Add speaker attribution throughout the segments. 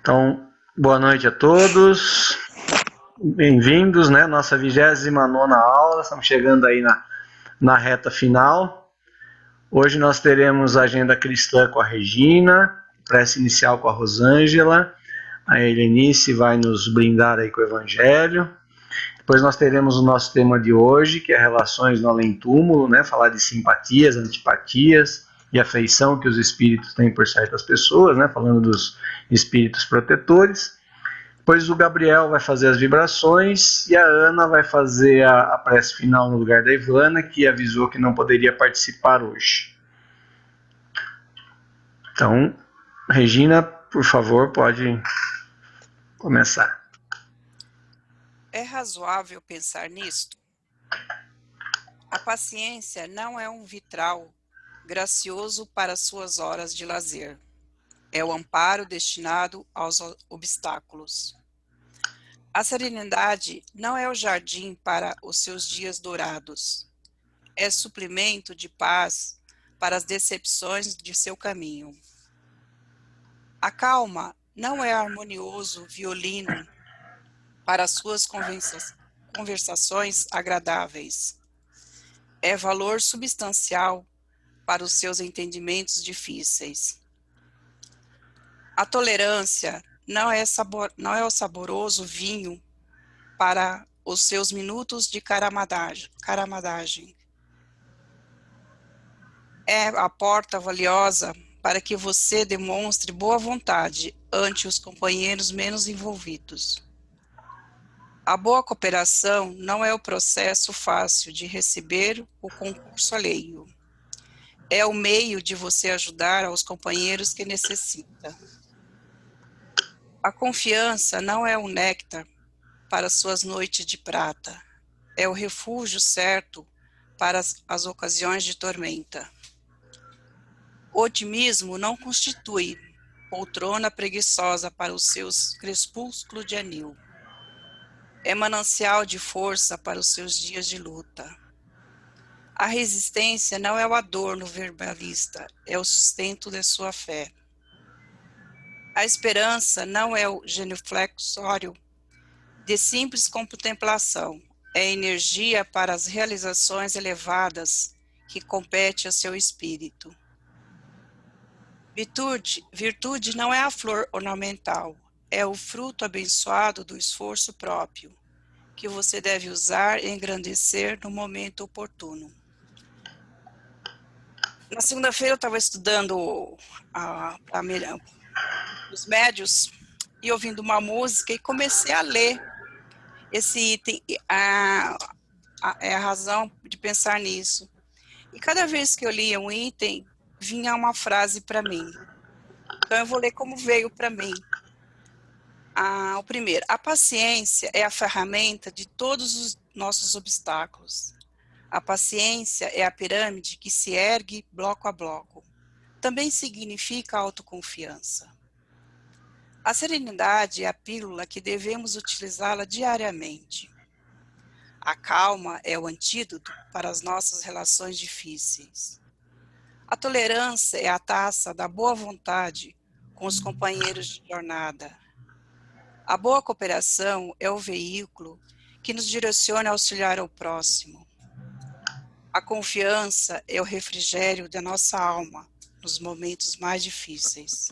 Speaker 1: Então, boa noite a todos, bem-vindos, né? Nossa 29ª aula, estamos chegando aí na reta final. Hoje nós teremos a agenda cristã com a Regina, prece inicial com a Rosângela, a Helenice vai nos brindar aí com o Evangelho. Depois nós teremos o nosso tema de hoje, que é relações no além-túmulo, né? Falar de simpatias, antipatias e afeição que os espíritos têm por certas pessoas, né? Falando dos espíritos protetores. Depois o Gabriel vai fazer as vibrações e a Ana vai fazer a prece final no lugar da Ivana, que avisou que não poderia participar hoje. Então, Regina, por favor, pode começar.
Speaker 2: É razoável pensar nisto? A paciência não é um vitral gracioso para suas horas de lazer. É o amparo destinado aos obstáculos. A serenidade não é o jardim para os seus dias dourados. É suplemento de paz para as decepções de seu caminho. A calma não é harmonioso violino para suas conversações agradáveis. É valor substancial para os seus entendimentos difíceis. A tolerância não é o saboroso vinho para os seus minutos de caramadagem. É a porta valiosa para que você demonstre boa vontade ante os companheiros menos envolvidos. A boa cooperação não é o processo fácil de receber o concurso alheio. É o meio de você ajudar aos companheiros que necessita. A confiança não é o néctar para suas noites de prata. É o refúgio certo para as ocasiões de tormenta. O otimismo não constitui poltrona preguiçosa para os seus crepúsculos de anil. É manancial de força para os seus dias de luta. A resistência não é o adorno verbalista, é o sustento de sua fé. A esperança não é o genuflexório de simples contemplação, é energia para as realizações elevadas que compete a seu espírito. Virtude não é a flor ornamental, é o fruto abençoado do esforço próprio, que você deve usar e engrandecer no momento oportuno. Na segunda-feira eu estava estudando os médios e ouvindo uma música e comecei a ler esse item, é a razão de pensar nisso. E cada vez que eu lia um item, vinha uma frase para mim. Então eu vou ler como veio para mim. O primeiro, a paciência é a ferramenta de todos os nossos obstáculos. A paciência é a pirâmide que se ergue bloco a bloco. Também significa autoconfiança. A serenidade é a pílula que devemos utilizá-la diariamente. A calma é o antídoto para as nossas relações difíceis. A tolerância é a taça da boa vontade com os companheiros de jornada. A boa cooperação é o veículo que nos direciona a auxiliar ao próximo. A confiança é o refrigério da nossa alma nos momentos mais difíceis.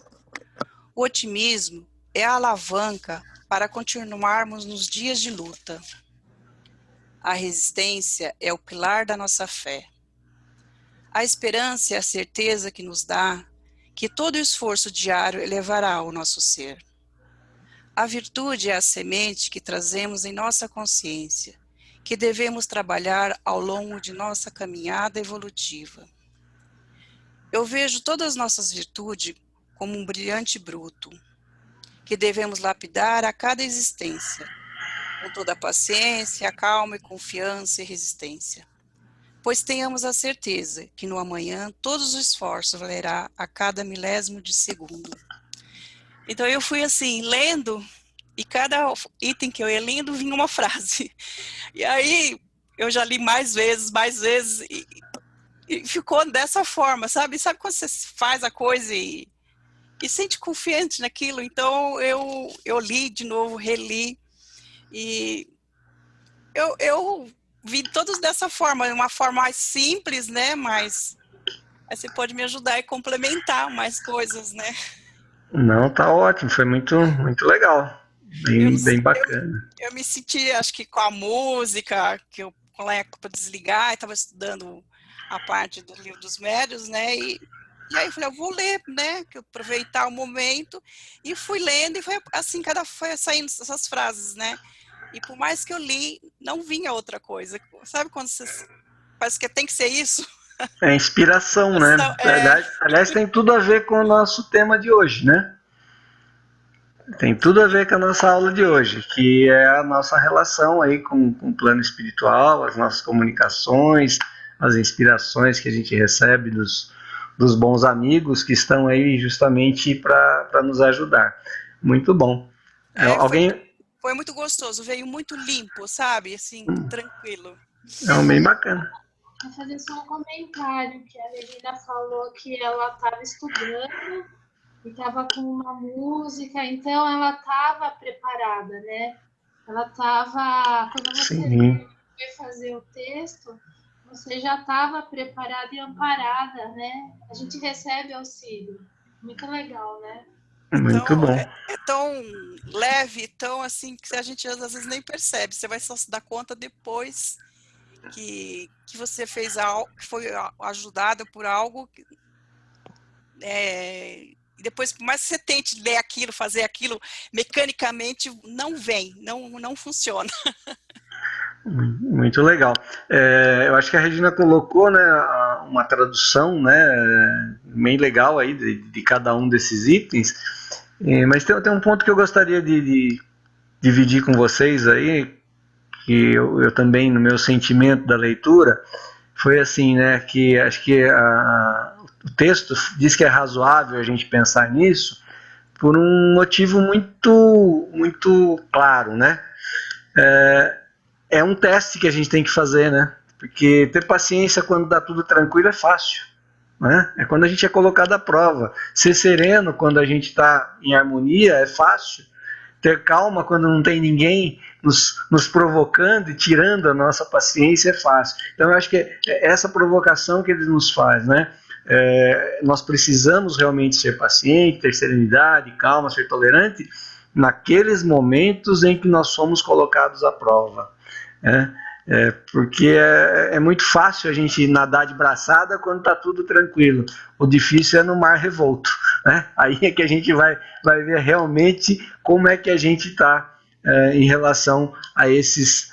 Speaker 2: O otimismo é a alavanca para continuarmos nos dias de luta. A resistência é o pilar da nossa fé. A esperança é a certeza que nos dá que todo esforço diário elevará o nosso ser. A virtude é a semente que trazemos em nossa consciência, que devemos trabalhar ao longo de nossa caminhada evolutiva. Eu vejo todas as nossas virtudes como um brilhante bruto, que devemos lapidar a cada existência, com toda a paciência, calma e confiança e resistência. Pois tenhamos a certeza que no amanhã todos os esforços valerá a cada milésimo de segundo. Então eu fui assim, lendo, e cada item que eu ia lendo vinha uma frase. E aí eu já li mais vezes, e ficou dessa forma, sabe? Sabe quando você faz a coisa e e sente confiante naquilo. Então eu li de novo, reli, e eu vi todos dessa forma, uma forma mais simples, né? Mas aí você pode me ajudar e complementar mais coisas, né?
Speaker 1: Não, tá ótimo, foi muito legal,
Speaker 2: Eu, não,
Speaker 1: bem bacana.
Speaker 2: eu me senti, acho que com a música, que eu coloco para desligar, estava estudando a parte do livro dos médiuns, né? E aí eu falei, eu vou ler, né? Que aproveitar o momento, e fui lendo, e foi assim, foi saindo essas frases, né? E por mais que eu li, não vinha outra coisa. Sabe quando você parece que tem que ser isso?
Speaker 1: É inspiração, né?
Speaker 2: Então, é,
Speaker 1: Aliás, tem tudo a ver com o nosso tema de hoje, né? Tem tudo a ver com a nossa aula de hoje, que é a nossa relação aí com o plano espiritual, as nossas comunicações, as inspirações que a gente recebe dos bons amigos que estão aí justamente para nos ajudar. Muito bom.
Speaker 2: é, foi,
Speaker 1: Alguém.
Speaker 2: foi muito gostoso, veio muito limpo, sabe? Assim, tranquilo.
Speaker 1: É um bem bacana.
Speaker 3: Vou fazer só um comentário, que a Regina falou que ela estava estudando e estava com uma música, então ela estava preparada, né? Ela estava, quando você
Speaker 1: Sim.
Speaker 3: foi fazer o texto, você já estava preparada e amparada, né? A gente recebe auxílio. Muito legal, né?
Speaker 1: Muito
Speaker 2: Então,
Speaker 1: bom.
Speaker 2: é tão leve, tão assim, que a gente às vezes nem percebe. Você vai só se dar conta depois que você fez algo, que foi ajudado por algo. E depois, por mais que você tente ler aquilo, fazer aquilo, mecanicamente não vem, não funciona.
Speaker 1: Muito legal. Eu acho que a Regina colocou, né, uma tradução, né, bem legal aí de cada um desses itens, mas tem um ponto que eu gostaria de dividir com vocês aí, que eu também, no meu sentimento da leitura, foi assim, né, que acho que o texto diz que é razoável a gente pensar nisso por um motivo muito claro, né? É um teste que a gente tem que fazer, né? Porque ter paciência quando dá tudo tranquilo é fácil, né? É quando a gente é colocado à prova. Ser sereno quando a gente está em harmonia é fácil. Ter calma quando não tem ninguém nos provocando e tirando a nossa paciência é fácil. Então eu acho que é essa provocação que ele nos faz, né? Nós precisamos realmente ser paciente, ter serenidade, calma, ser tolerante naqueles momentos em que nós somos colocados à prova. Porque é muito fácil a gente nadar de braçada quando está tudo tranquilo. O difícil é no mar revolto, né? Aí é que a gente vai ver realmente como é que a gente está em relação a esses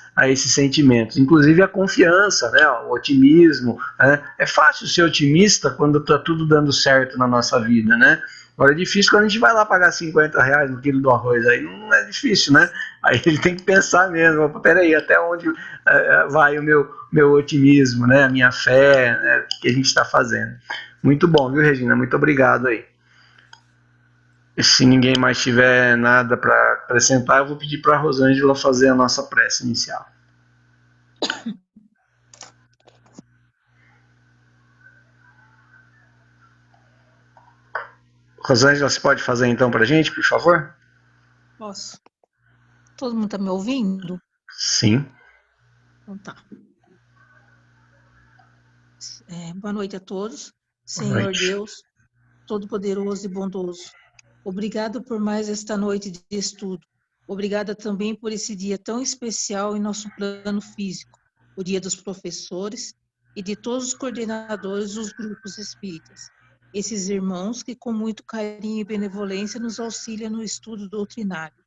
Speaker 1: sentimentos. Inclusive a confiança, né? O otimismo. Né? É fácil ser otimista quando está tudo dando certo na nossa vida, né? Agora é difícil quando a gente vai lá pagar R$50 no quilo do arroz, aí não é difícil, né? Aí ele tem que pensar mesmo, peraí, até onde vai o meu otimismo, né? A minha fé, né? O que a gente está fazendo. Muito bom, viu, Regina? Muito obrigado aí. E se ninguém mais tiver nada para acrescentar, eu vou pedir para a Rosângela fazer a nossa prece inicial. Rosângela, você pode fazer então para a gente, por favor?
Speaker 4: Posso. Todo mundo está me ouvindo?
Speaker 1: Sim.
Speaker 4: Então tá. Boa noite a todos.
Speaker 1: Boa
Speaker 4: Senhor
Speaker 1: noite.
Speaker 4: Deus, Todo-Poderoso e Bondoso, obrigado por mais esta noite de estudo. Obrigada também por esse dia tão especial em nosso plano físico, o dia dos professores e de todos os coordenadores dos grupos espíritas. Esses irmãos que com muito carinho e benevolência nos auxiliam no estudo doutrinário,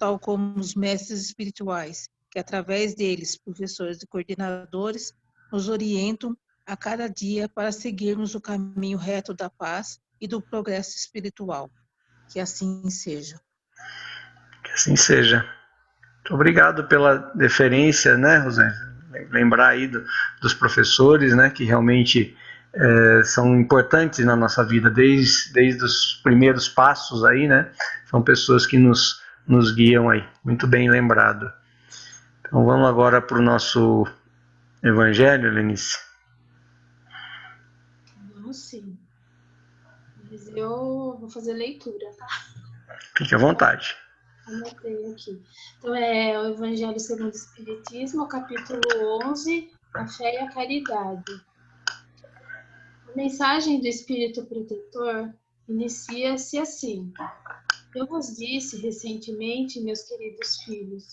Speaker 4: tal como os mestres espirituais, que através deles, professores e coordenadores, nos orientam a cada dia para seguirmos o caminho reto da paz e do progresso espiritual. Que assim seja.
Speaker 1: Que assim seja. Muito obrigado pela deferência, né, Rosângela? Lembrar aí dos professores, né, que realmente são importantes na nossa vida, desde os primeiros passos aí, né? São pessoas que nos guiam aí. Muito bem lembrado. Então vamos agora para o nosso evangelho, Lenice.
Speaker 3: Vamos sim. eu vou fazer leitura, tá?
Speaker 1: Fique à vontade.
Speaker 3: Anotei aqui. Então, é o Evangelho segundo o Espiritismo, capítulo 11, a fé e a caridade. A mensagem do Espírito Protetor inicia-se assim. Eu vos disse recentemente, meus queridos filhos,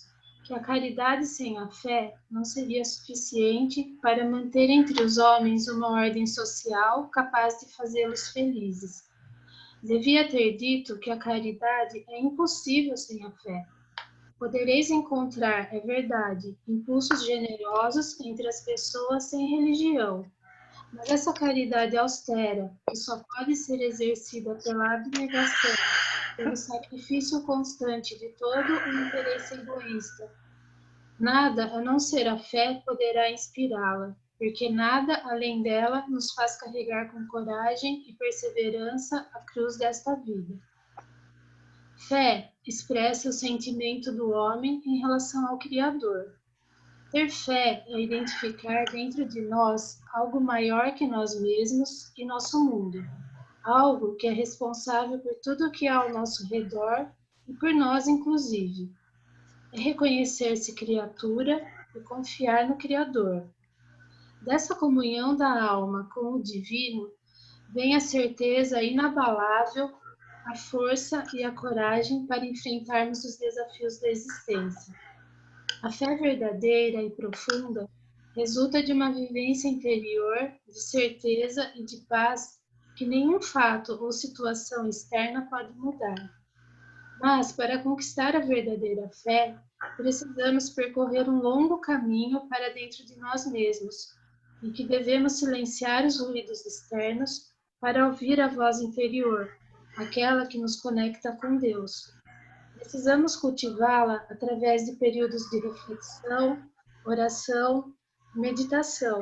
Speaker 3: que a caridade sem a fé não seria suficiente para manter entre os homens uma ordem social capaz de fazê-los felizes. Devia ter dito que a caridade é impossível sem a fé. Podereis encontrar, é verdade, impulsos generosos entre as pessoas sem religião, mas essa caridade austera, que só pode ser exercida pela abnegação, pelo sacrifício constante de todo o interesse egoísta, nada a não ser a fé poderá inspirá-la, porque nada além dela nos faz carregar com coragem e perseverança a cruz desta vida. Fé expressa o sentimento do homem em relação ao Criador. Ter fé é identificar dentro de nós algo maior que nós mesmos e nosso mundo, algo que é responsável por tudo o que há ao nosso redor e por nós, inclusive. É reconhecer-se criatura e confiar no Criador. Dessa comunhão da alma com o divino, vem a certeza inabalável, a força e a coragem para enfrentarmos os desafios da existência. A fé verdadeira e profunda resulta de uma vivência interior de certeza e de paz que nenhum fato ou situação externa pode mudar. Mas, para conquistar a verdadeira fé, precisamos percorrer um longo caminho para dentro de nós mesmos, em que devemos silenciar os ruídos externos para ouvir a voz interior, aquela que nos conecta com Deus. Precisamos cultivá-la através de períodos de reflexão, oração, meditação,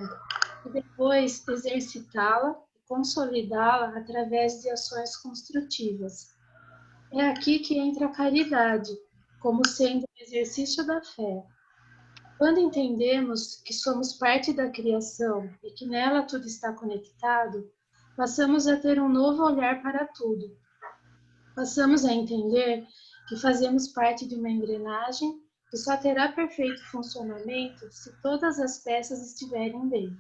Speaker 3: e depois exercitá-la e consolidá-la através de ações construtivas. É aqui que entra a caridade, como sendo um exercício da fé. Quando entendemos que somos parte da criação e que nela tudo está conectado, passamos a ter um novo olhar para tudo. Passamos a entender que fazemos parte de uma engrenagem que só terá perfeito funcionamento se todas as peças estiverem bem.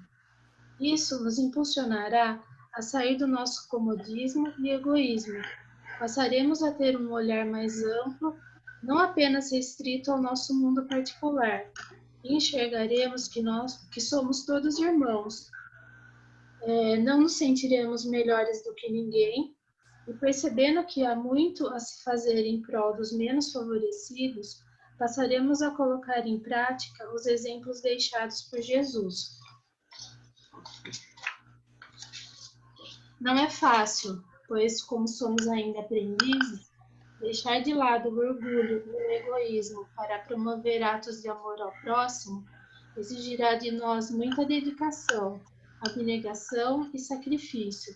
Speaker 3: Isso nos impulsionará a sair do nosso comodismo e egoísmo. Passaremos a ter um olhar mais amplo, não apenas restrito ao nosso mundo particular, e enxergaremos que somos todos irmãos. Não nos sentiremos melhores do que ninguém, e percebendo que há muito a se fazer em prol dos menos favorecidos, passaremos a colocar em prática os exemplos deixados por Jesus. Não é fácil, pois, como somos ainda aprendizes, deixar de lado o orgulho e o egoísmo para promover atos de amor ao próximo exigirá de nós muita dedicação, abnegação e sacrifício.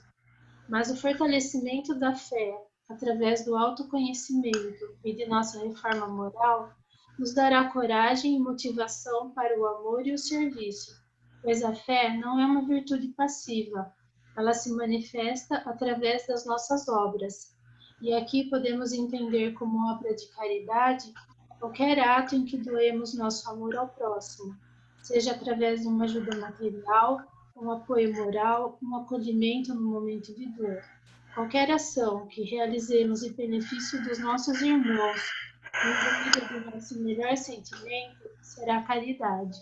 Speaker 3: Mas o fortalecimento da fé, através do autoconhecimento e de nossa reforma moral, nos dará coragem e motivação para o amor e o serviço, pois a fé não é uma virtude passiva, ela se manifesta através das nossas obras. E aqui podemos entender como obra de caridade qualquer ato em que doemos nosso amor ao próximo, seja através de uma ajuda material, um apoio moral, um acolhimento no momento de dor. Qualquer ação que realizemos em benefício dos nossos irmãos, imbuída do nosso melhor sentimento, será caridade.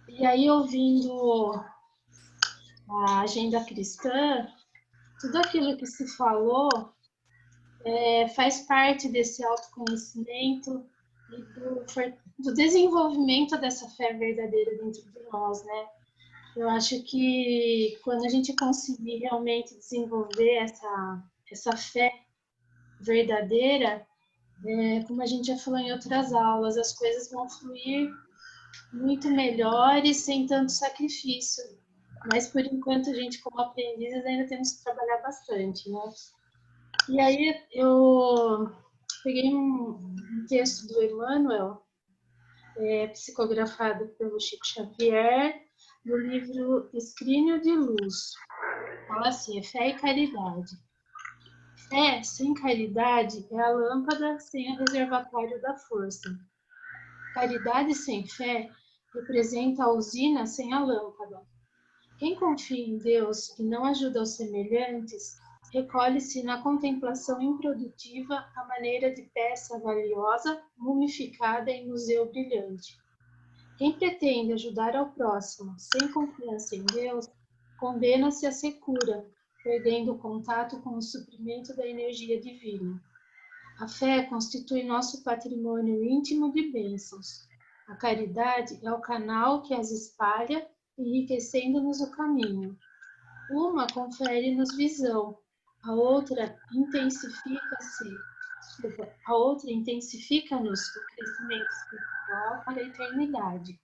Speaker 3: E aí, ouvindo a agenda cristã, tudo aquilo que se falou faz parte desse autoconhecimento e do desenvolvimento dessa fé verdadeira dentro de nós, né? Eu acho que quando a gente conseguir realmente desenvolver essa fé verdadeira, como a gente já falou em outras aulas, as coisas vão fluir muito melhores, sem tanto sacrifício. Mas, por enquanto, a gente, como aprendizes, ainda temos que trabalhar bastante, né? E aí, eu peguei um texto do Emmanuel, psicografado pelo Chico Xavier, do livro Escrínio de Luz. Fala assim, é fé e caridade. Fé sem caridade é a lâmpada sem o reservatório da força. Caridade sem fé representa a usina sem a lâmpada. Quem confia em Deus e não ajuda os semelhantes, recolhe-se na contemplação improdutiva à maneira de peça valiosa, mumificada em museu brilhante. Quem pretende ajudar ao próximo sem confiança em Deus, condena-se à secura, perdendo o contato com o suprimento da energia divina. A fé constitui nosso patrimônio íntimo de bênçãos. A caridade é o canal que as espalha, enriquecendo-nos o caminho. Uma confere-nos visão, a outra intensifica-nos o crescimento espiritual para a eternidade.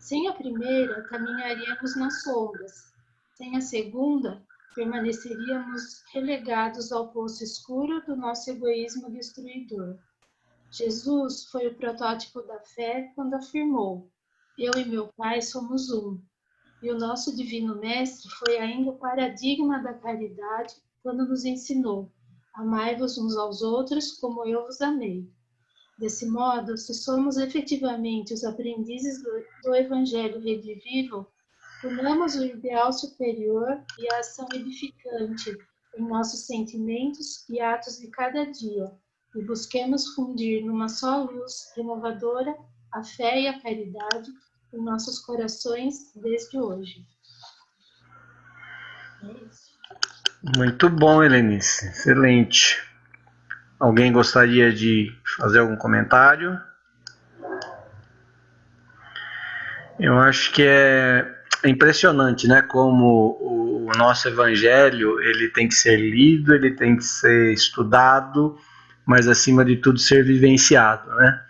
Speaker 3: Sem a primeira, caminharíamos nas sombras. Sem a segunda, permaneceríamos relegados ao poço escuro do nosso egoísmo destruidor. Jesus foi o protótipo da fé quando afirmou: eu e meu Pai somos um. E o nosso Divino Mestre foi ainda o paradigma da caridade quando nos ensinou: amai-vos uns aos outros como eu vos amei. Desse modo, se somos efetivamente os aprendizes do Evangelho redivivo, unamos o ideal superior e a ação edificante em nossos sentimentos e atos de cada dia, e busquemos fundir numa só luz renovadora a fé e a caridade em nossos corações desde hoje. É isso.
Speaker 1: Muito bom, Helenice. Excelente. Alguém gostaria de fazer algum comentário? Eu acho que é impressionante, né? Como o nosso evangelho, ele tem que ser lido, ele tem que ser estudado, mas acima de tudo ser vivenciado, né?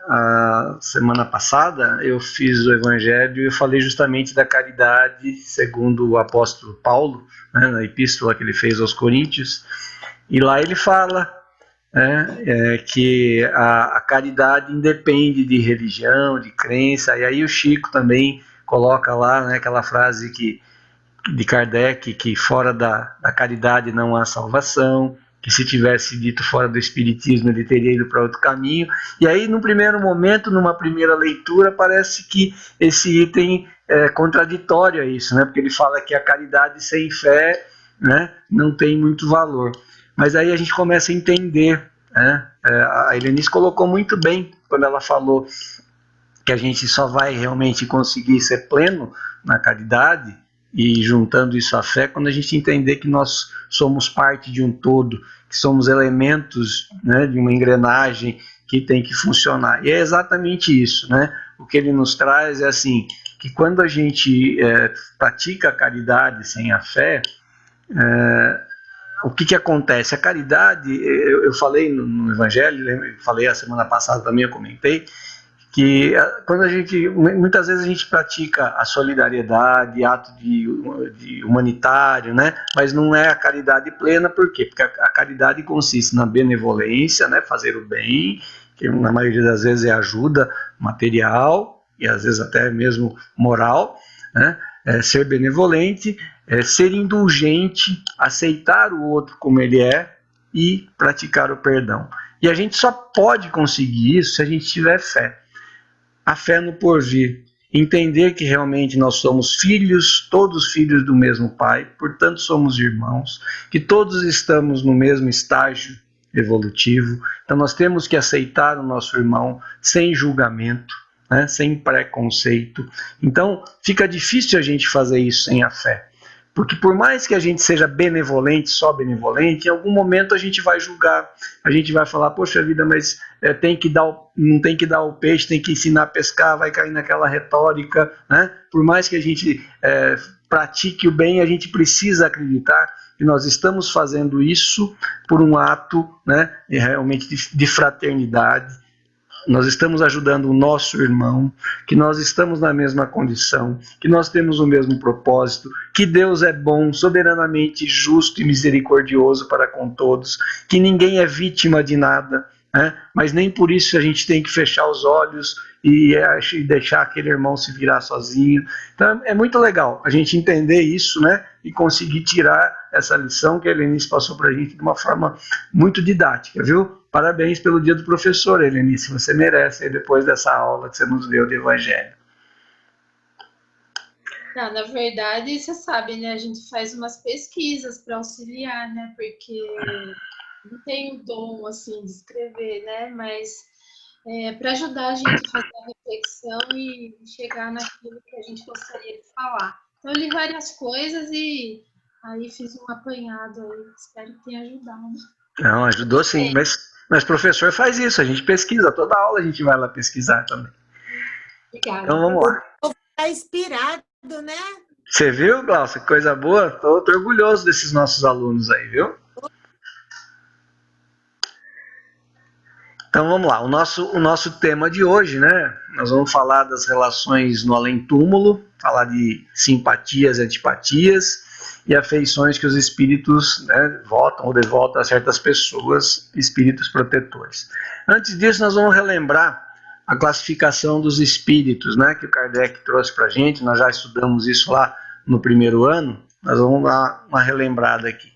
Speaker 1: A semana passada eu fiz o evangelho e eu falei justamente da caridade segundo o apóstolo Paulo, né, na epístola que ele fez aos Coríntios, e lá ele fala que a caridade independe de religião, de crença, e aí o Chico também coloca lá, né, aquela frase de Kardec, que fora da caridade não há salvação, que se tivesse dito fora do espiritismo ele teria ido para outro caminho. E aí, num primeiro momento, numa primeira leitura, parece que esse item é contraditório a isso, né? Porque ele fala que a caridade sem fé, né, não tem muito valor. Mas aí a gente começa a entender, né? A Helenice colocou muito bem quando ela falou que a gente só vai realmente conseguir ser pleno na caridade e juntando isso à fé, quando a gente entender que nós somos parte de um todo, que somos elementos, né, de uma engrenagem que tem que funcionar. E é exatamente isso, né? O que ele nos traz é assim, que quando a gente pratica a caridade sem a fé, o que acontece? A caridade, eu falei no Evangelho, falei a semana passada também, eu comentei, que quando muitas vezes a gente pratica a solidariedade, ato de humanitário, né? Mas não é a caridade plena, por quê? Porque a caridade consiste na benevolência, né? Fazer o bem, que na maioria das vezes é ajuda material e às vezes até mesmo moral, né? Ser benevolente, ser indulgente, aceitar o outro como ele é e praticar o perdão. E a gente só pode conseguir isso se a gente tiver fé. A fé no porvir, entender que realmente nós somos filhos, todos filhos do mesmo Pai, portanto somos irmãos, que todos estamos no mesmo estágio evolutivo, então nós temos que aceitar o nosso irmão sem julgamento, né, sem preconceito. Então fica difícil a gente fazer isso sem a fé. Porque por mais que a gente seja benevolente, só benevolente, em algum momento a gente vai julgar, a gente vai falar, poxa vida, mas não tem que dar o peixe, tem que ensinar a pescar, vai cair naquela retórica, né? Por mais que a gente pratique o bem, a gente precisa acreditar que nós estamos fazendo isso por um ato, né, realmente de fraternidade. Nós estamos ajudando o nosso irmão, que nós estamos na mesma condição, que nós temos o mesmo propósito, que Deus é bom, soberanamente justo e misericordioso para com todos, que ninguém é vítima de nada, né? Mas nem por isso a gente tem que fechar os olhos e deixar aquele irmão se virar sozinho. Então é muito legal a gente entender isso, né? E conseguir tirar essa lição que a Helenice passou para a gente de uma forma muito didática, viu? Parabéns pelo dia do professor, Helenice, você merece depois dessa aula que você nos deu de Evangelho.
Speaker 3: Não, na verdade, você sabe, né? A gente faz umas pesquisas para auxiliar, né? Porque não tenho dom, assim, de escrever, né? Mas para ajudar a gente a fazer a reflexão e chegar naquilo que a gente gostaria de falar. Então, eu li várias coisas e aí fiz um apanhado aí. Espero que tenha ajudado.
Speaker 1: Não, ajudou sim, mas professor faz isso, a gente pesquisa, toda aula a gente vai lá pesquisar também.
Speaker 3: Obrigada.
Speaker 1: Então vamos lá.
Speaker 5: Tá inspirado, né?
Speaker 1: Você viu, Glaucia, que coisa boa? Tô orgulhoso desses nossos alunos aí, viu? Então vamos lá, o nosso tema de hoje, né? Nós vamos falar das relações no além-túmulo, falar de simpatias e antipatias e afeições que os espíritos, né, votam ou devotam a certas pessoas, espíritos protetores. Antes disso, nós vamos relembrar a classificação dos espíritos, né, que o Kardec trouxe para a gente. Nós já estudamos isso lá no primeiro ano, nós vamos dar uma relembrada aqui.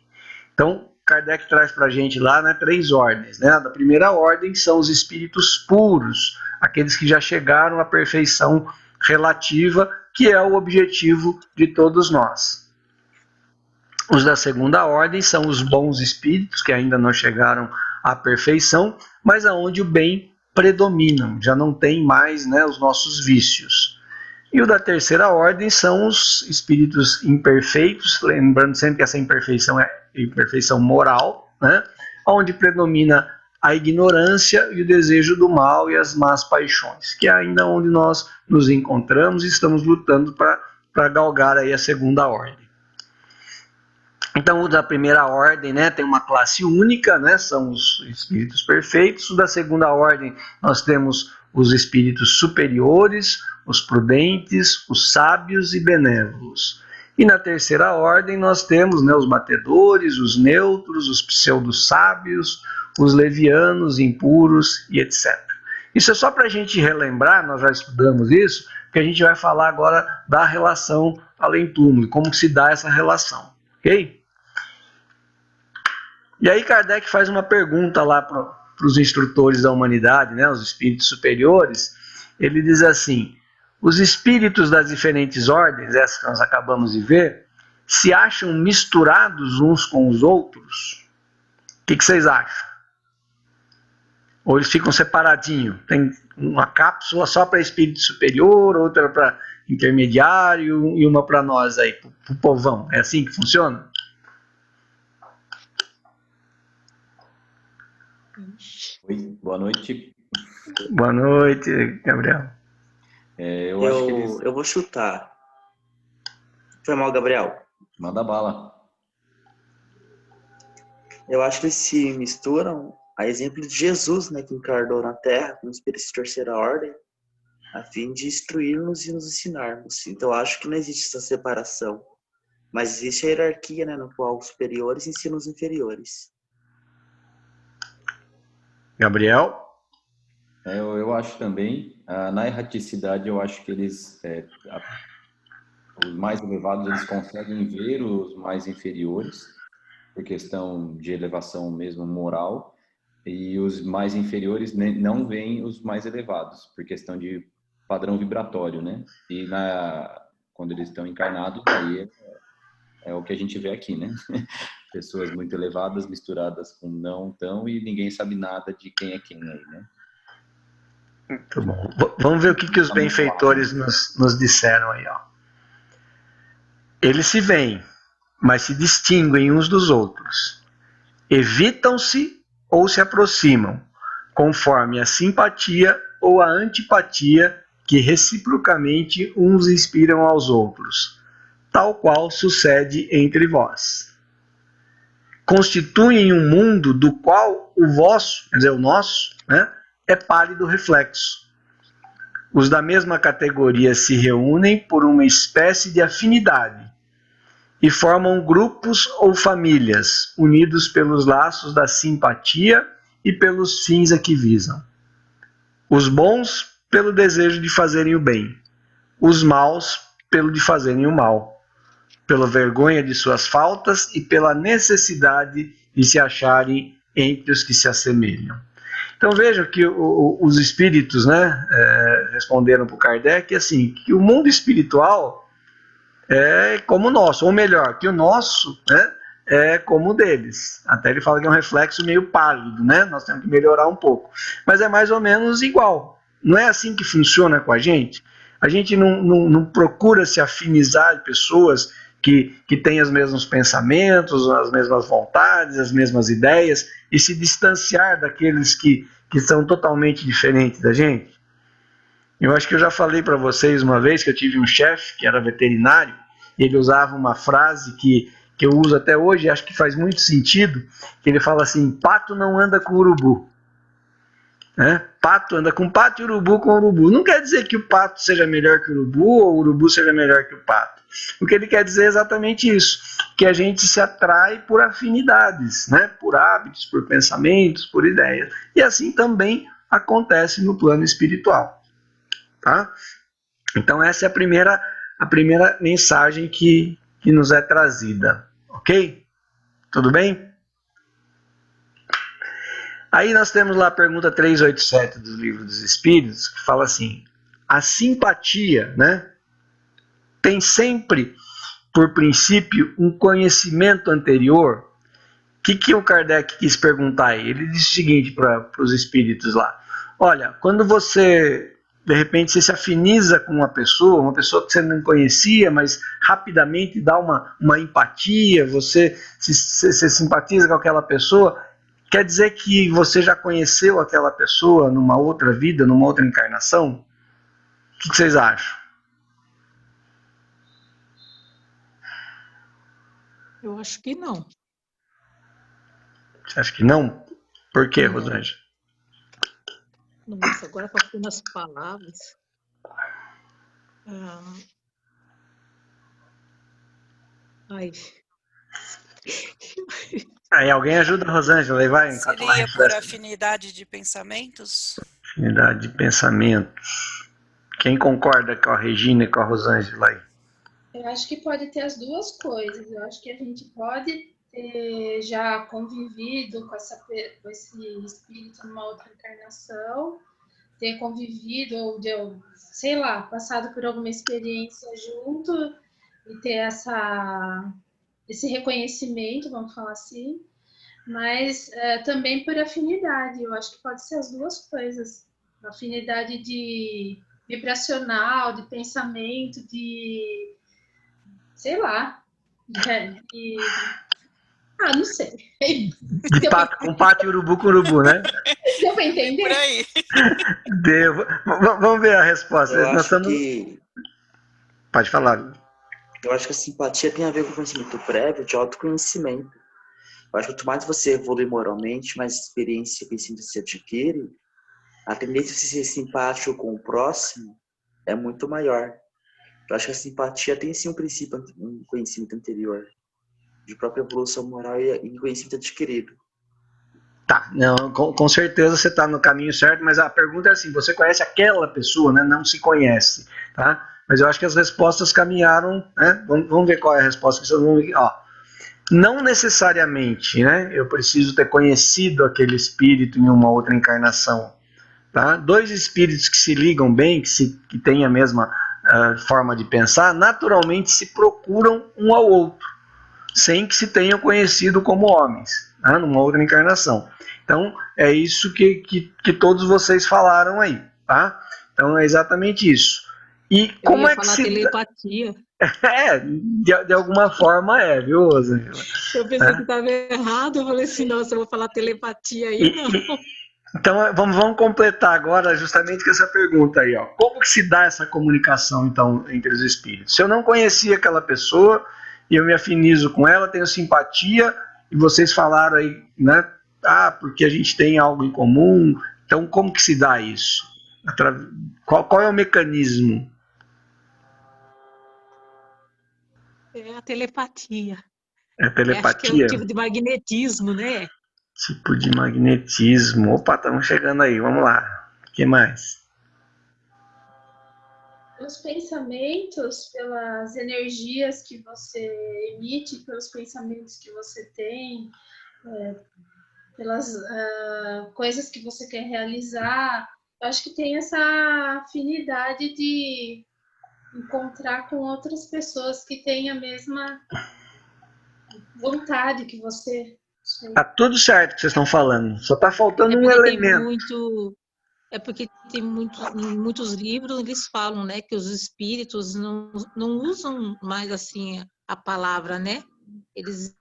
Speaker 1: Então, Kardec traz para a gente lá, né, 3 ordens, né? Da primeira ordem são os espíritos puros, aqueles que já chegaram à perfeição relativa, que é o objetivo de todos nós. Os da segunda ordem são os bons espíritos, que ainda não chegaram à perfeição, mas aonde o bem predomina, já não tem mais, né, os nossos vícios. E o da terceira ordem são os espíritos imperfeitos, lembrando sempre que essa imperfeição é imperfeição moral, né, onde predomina a ignorância e o desejo do mal e as más paixões, que é ainda onde nós nos encontramos e estamos lutando para galgar aí a segunda ordem. Então, o da primeira ordem, né, tem uma classe única, né, são os espíritos perfeitos. O da segunda ordem, nós temos os espíritos superiores, os prudentes, os sábios e benévolos. E na terceira ordem, nós temos, né, os batedores, os neutros, os pseudo-sábios, os levianos, impuros e etc. Isso é só para a gente relembrar, nós já estudamos isso, que a gente vai falar agora da relação além-túmulo, como se dá essa relação, ok? E aí Kardec faz uma pergunta lá para os instrutores da humanidade, né, os espíritos superiores. Ele diz assim: os espíritos das diferentes ordens, essas que nós acabamos de ver, se acham misturados uns com os outros? O que vocês acham? Ou eles ficam separadinhos? Tem uma cápsula só para espírito superior, outra para intermediário e uma para nós aí, para o povão. É assim que funciona?
Speaker 6: Oi, boa noite.
Speaker 1: Boa noite, Gabriel.
Speaker 6: Eu
Speaker 7: vou chutar. Foi mal, Gabriel.
Speaker 6: Manda bala.
Speaker 7: Eu acho que eles se misturam a exemplo de Jesus, né, que encarnou na Terra como espírito de terceira ordem, a fim de instruir-nos e nos ensinarmos. Então, eu acho que não existe essa separação. Mas existe a hierarquia, né, no qual os superiores ensinam os inferiores.
Speaker 1: Gabriel?
Speaker 6: Eu acho também, na erraticidade, eu acho que eles, os mais elevados, eles conseguem ver os mais inferiores, por questão de elevação mesmo moral, e os mais inferiores não veem os mais elevados, por questão de padrão vibratório, né? E quando eles estão encarnados, aí é o que a gente vê aqui, né? Pessoas muito elevadas misturadas com não tão, e ninguém sabe nada de quem é quem aí, né?
Speaker 1: Muito bom. Vamos ver o que os benfeitores nos disseram aí, ó. Eles se veem, mas se distinguem uns dos outros. Evitam-se ou se aproximam, conforme a simpatia ou a antipatia que reciprocamente uns inspiram aos outros, tal qual sucede entre vós. Constituem um mundo do qual o vosso, quer dizer, o nosso, né, é pálido reflexo. Os da mesma categoria se reúnem por uma espécie de afinidade e formam grupos ou famílias, unidos pelos laços da simpatia e pelos fins a que visam. Os bons pelo desejo de fazerem o bem, os maus pelo de fazerem o mal, pela vergonha de suas faltas e pela necessidade de se acharem entre os que se assemelham. Então vejam que os espíritos, né, responderam para o Kardec assim, que o mundo espiritual é como o nosso, ou melhor, que o nosso, né, é como o deles. Até ele fala que é um reflexo meio pálido, né? Nós temos que melhorar um pouco. Mas é mais ou menos igual. Não é assim que funciona com a gente? A gente não procura se afinizar de pessoas que têm os mesmos pensamentos, as mesmas vontades, as mesmas ideias, e se distanciar daqueles que são totalmente diferentes da gente? Eu acho que eu já falei para vocês uma vez que eu tive um chefe que era veterinário, e ele usava uma frase que eu uso até hoje, e acho que faz muito sentido, que ele fala assim: pato não anda com urubu. Né? Pato anda com pato e urubu com urubu. Não quer dizer que o pato seja melhor que o urubu ou o urubu seja melhor que o pato. O que ele quer dizer é exatamente isso, que a gente se atrai por afinidades, né? Por hábitos, por pensamentos, por ideias. E assim também acontece no plano espiritual. Tá? Então essa é a primeira mensagem que nos é trazida. Ok? Tudo bem? Aí nós temos lá a pergunta 387 do Livro dos Espíritos, que fala assim: a simpatia, né, tem sempre por princípio um conhecimento anterior. O que o Kardec quis perguntar aí? Ele disse o seguinte para os espíritos lá: olha, quando você de repente você se afiniza com uma pessoa que você não conhecia, mas rapidamente dá uma empatia, você se simpatiza com aquela pessoa, quer dizer que você já conheceu aquela pessoa numa outra vida, numa outra encarnação? O que vocês acham?
Speaker 4: Eu acho que não.
Speaker 1: Você acha que não? Por quê, Rosângela?
Speaker 4: Nossa, agora faltando as palavras. Ai.
Speaker 1: Aí alguém ajuda a Rosângela e vai enquanto ela
Speaker 2: Seria por
Speaker 1: refresca.
Speaker 2: afinidade de pensamentos?
Speaker 1: Afinidade de pensamentos. Quem concorda com a Regina e com a Rosângela aí?
Speaker 3: Eu acho que pode ter as duas coisas. Eu acho que a gente pode ter já convivido com esse espírito numa outra encarnação, ter convivido ou, sei lá, passado por alguma experiência junto e ter esse reconhecimento, vamos falar assim, mas também por afinidade. Eu acho que pode ser as duas coisas. Afinidade vibracional, de pensamento, sei lá, não sei.
Speaker 1: De pato com pato e urubu com urubu, né?
Speaker 3: Deu para entender?
Speaker 2: Por aí.
Speaker 1: Deu. Vamos ver a resposta.
Speaker 7: Eu
Speaker 1: Nós
Speaker 7: acho
Speaker 1: estamos...
Speaker 7: que
Speaker 1: Pode falar.
Speaker 7: Eu acho que a simpatia tem a ver com o conhecimento prévio de autoconhecimento. Eu acho que quanto mais você evolui moralmente, mais experiência e conhecimento você adquire, a tendência de ser simpático com o próximo é muito maior. Eu acho que a simpatia tem sim um princípio, um conhecimento anterior, de própria evolução moral e conhecimento adquirido.
Speaker 1: Tá, não, com certeza você está no caminho certo, mas a pergunta é assim: você conhece aquela pessoa, né? Não se conhece, tá? Mas eu acho que as respostas caminharam, né? Vamos ver qual é a resposta que vocês vão ver. Ó, não necessariamente, né? Eu preciso ter conhecido aquele espírito em uma outra encarnação, tá? Dois espíritos que se ligam bem, que têm a mesma forma de pensar, naturalmente se procuram um ao outro, sem que se tenham conhecido como homens, tá? Numa outra encarnação. Então, é isso que todos vocês falaram aí, tá? Então, é exatamente isso. E como é que se...
Speaker 4: telepatia.
Speaker 1: De alguma forma viu, Rosângela?
Speaker 4: Eu pensei que estava errado, eu falei assim, nossa, eu vou falar telepatia aí, não.
Speaker 1: Então, vamos completar agora justamente com essa pergunta aí, ó. Como que se dá essa comunicação, então, entre os espíritos? Se eu não conhecia aquela pessoa e eu me afinizo com ela, tenho simpatia, e vocês falaram aí, né? Porque a gente tem algo em comum. Então, como que se dá isso? Qual é o mecanismo?
Speaker 4: É a telepatia.
Speaker 1: É telepatia?
Speaker 4: Acho que é um tipo de magnetismo, né?
Speaker 1: Tipo de magnetismo. Opa, estamos chegando aí, vamos lá. O que mais?
Speaker 3: Os pensamentos, pelas energias que você emite, pelos pensamentos que você tem, pelas coisas que você quer realizar, eu acho que tem essa afinidade de encontrar com outras pessoas que têm a mesma vontade que você.
Speaker 1: Tá tudo certo que vocês estão falando, só tá faltando
Speaker 4: É
Speaker 1: um
Speaker 4: porque tem
Speaker 1: elemento.
Speaker 4: é porque tem muitos livros, eles falam, né, que os espíritos não usam mais assim a palavra, né? Eles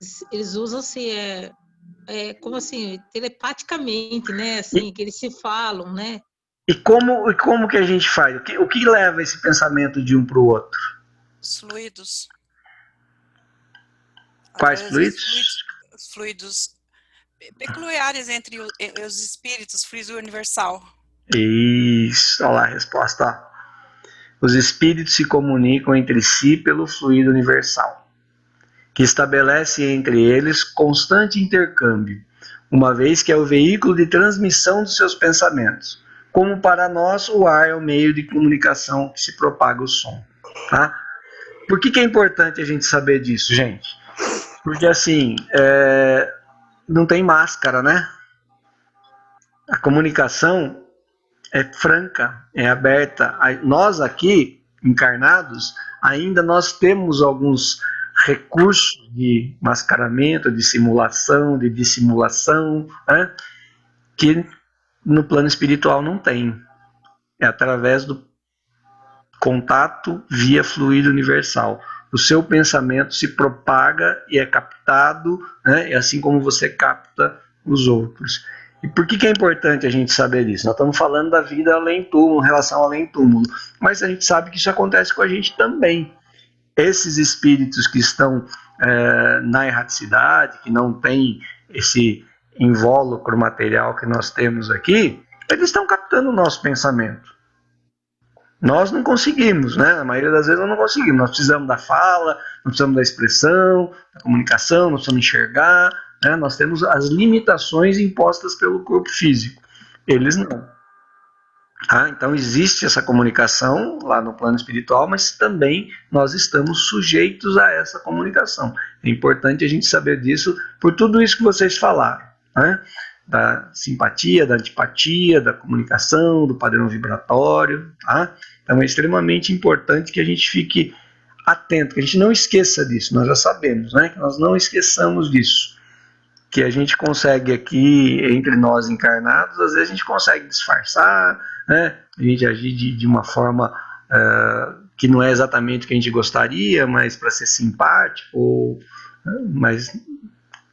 Speaker 4: usam assim, como assim, telepaticamente, né? Assim, que eles se falam, né?
Speaker 1: E como que a gente faz? O que leva esse pensamento de um para o outro?
Speaker 2: Os fluidos.
Speaker 1: Quais
Speaker 2: Através dos
Speaker 1: fluidos?
Speaker 2: fluidos peculiares entre os espíritos, fluido universal.
Speaker 1: Isso, olha lá a resposta. Ó. Os espíritos se comunicam entre si pelo fluido universal, que estabelece entre eles constante intercâmbio, uma vez que é o veículo de transmissão dos seus pensamentos. Como para nós, o ar é o meio de comunicação que se propaga o som. Tá? Por que é importante a gente saber disso, gente? Porque assim, não tem máscara, né? A comunicação é franca, é aberta. Nós aqui, encarnados, ainda nós temos alguns recursos de mascaramento, de simulação, de dissimulação, né? Que no plano espiritual não tem. É através do contato via fluido universal. O seu pensamento se propaga e é captado, né? E assim como você capta os outros. E por que é importante a gente saber disso? Nós estamos falando da vida além-túmulo, em relação ao além-túmulo, mas a gente sabe que isso acontece com a gente também. Esses espíritos que estão na erraticidade, que não têm esse invólucro material que nós temos aqui, eles estão captando o nosso pensamento. Nós não conseguimos, né? Na maioria das vezes nós não conseguimos. Nós precisamos da fala, nós precisamos da expressão, da comunicação, nós precisamos enxergar, né? Nós temos as limitações impostas pelo corpo físico. Eles não. Então existe essa comunicação lá no plano espiritual, mas também nós estamos sujeitos a essa comunicação. É importante a gente saber disso por tudo isso que vocês falaram, né? Da simpatia, da antipatia, da comunicação, do padrão vibratório. Tá? Então é extremamente importante que a gente fique atento, que a gente não esqueça disso. Nós já sabemos, né? Que nós não esqueçamos disso. Que a gente consegue aqui, entre nós encarnados, às vezes a gente consegue disfarçar, né? A gente agir de uma forma que não é exatamente o que a gente gostaria, mas para ser simpático, mas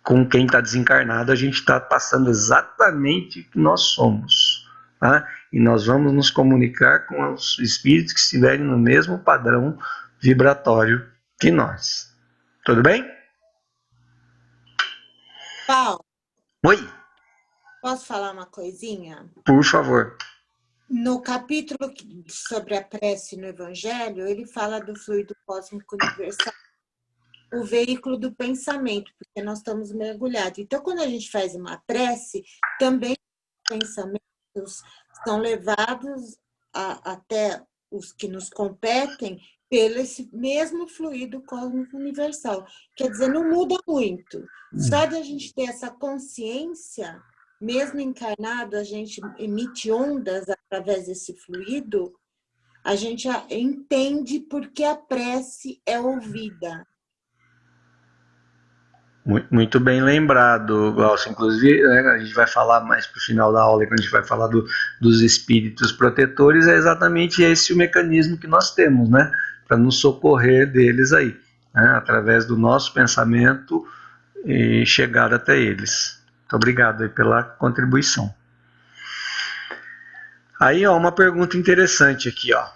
Speaker 1: com quem está desencarnado a gente está passando exatamente o que nós somos. Tá? E nós vamos nos comunicar com os espíritos que estiverem no mesmo padrão vibratório que nós. Tudo bem?
Speaker 5: Paulo,
Speaker 1: Oi,
Speaker 5: posso falar uma coisinha?
Speaker 1: por favor.
Speaker 5: No capítulo sobre a prece no Evangelho, ele fala do fluido cósmico universal, o veículo do pensamento, porque nós estamos mergulhados. Então, quando a gente faz uma prece, também os pensamentos são levados até os que nos competem pelo esse mesmo fluido cósmico universal. Quer dizer, não muda muito. Só de a gente ter essa consciência, mesmo encarnado, a gente emite ondas através desse fluido, a gente entende por que a prece é ouvida.
Speaker 1: Muito bem lembrado, Glaucio. Inclusive, né, a gente vai falar mais para o final da aula, quando a gente vai falar dos espíritos protetores, é exatamente esse o mecanismo que nós temos, né, para nos socorrer deles aí, né, através do nosso pensamento e chegar até eles. Muito obrigado aí pela contribuição. Aí, ó, uma pergunta interessante aqui, ó.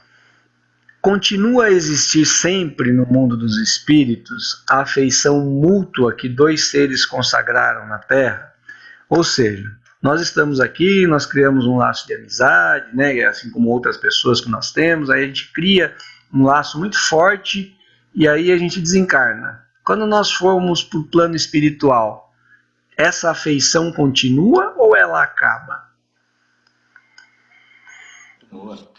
Speaker 1: Continua a existir sempre no mundo dos espíritos a afeição mútua que dois seres consagraram na Terra? Ou seja, nós estamos aqui, nós criamos um laço de amizade, né, assim como outras pessoas que nós temos, aí a gente cria um laço muito forte e aí a gente desencarna. Quando nós formos para o plano espiritual, essa afeição continua ou ela acaba?
Speaker 6: Boa.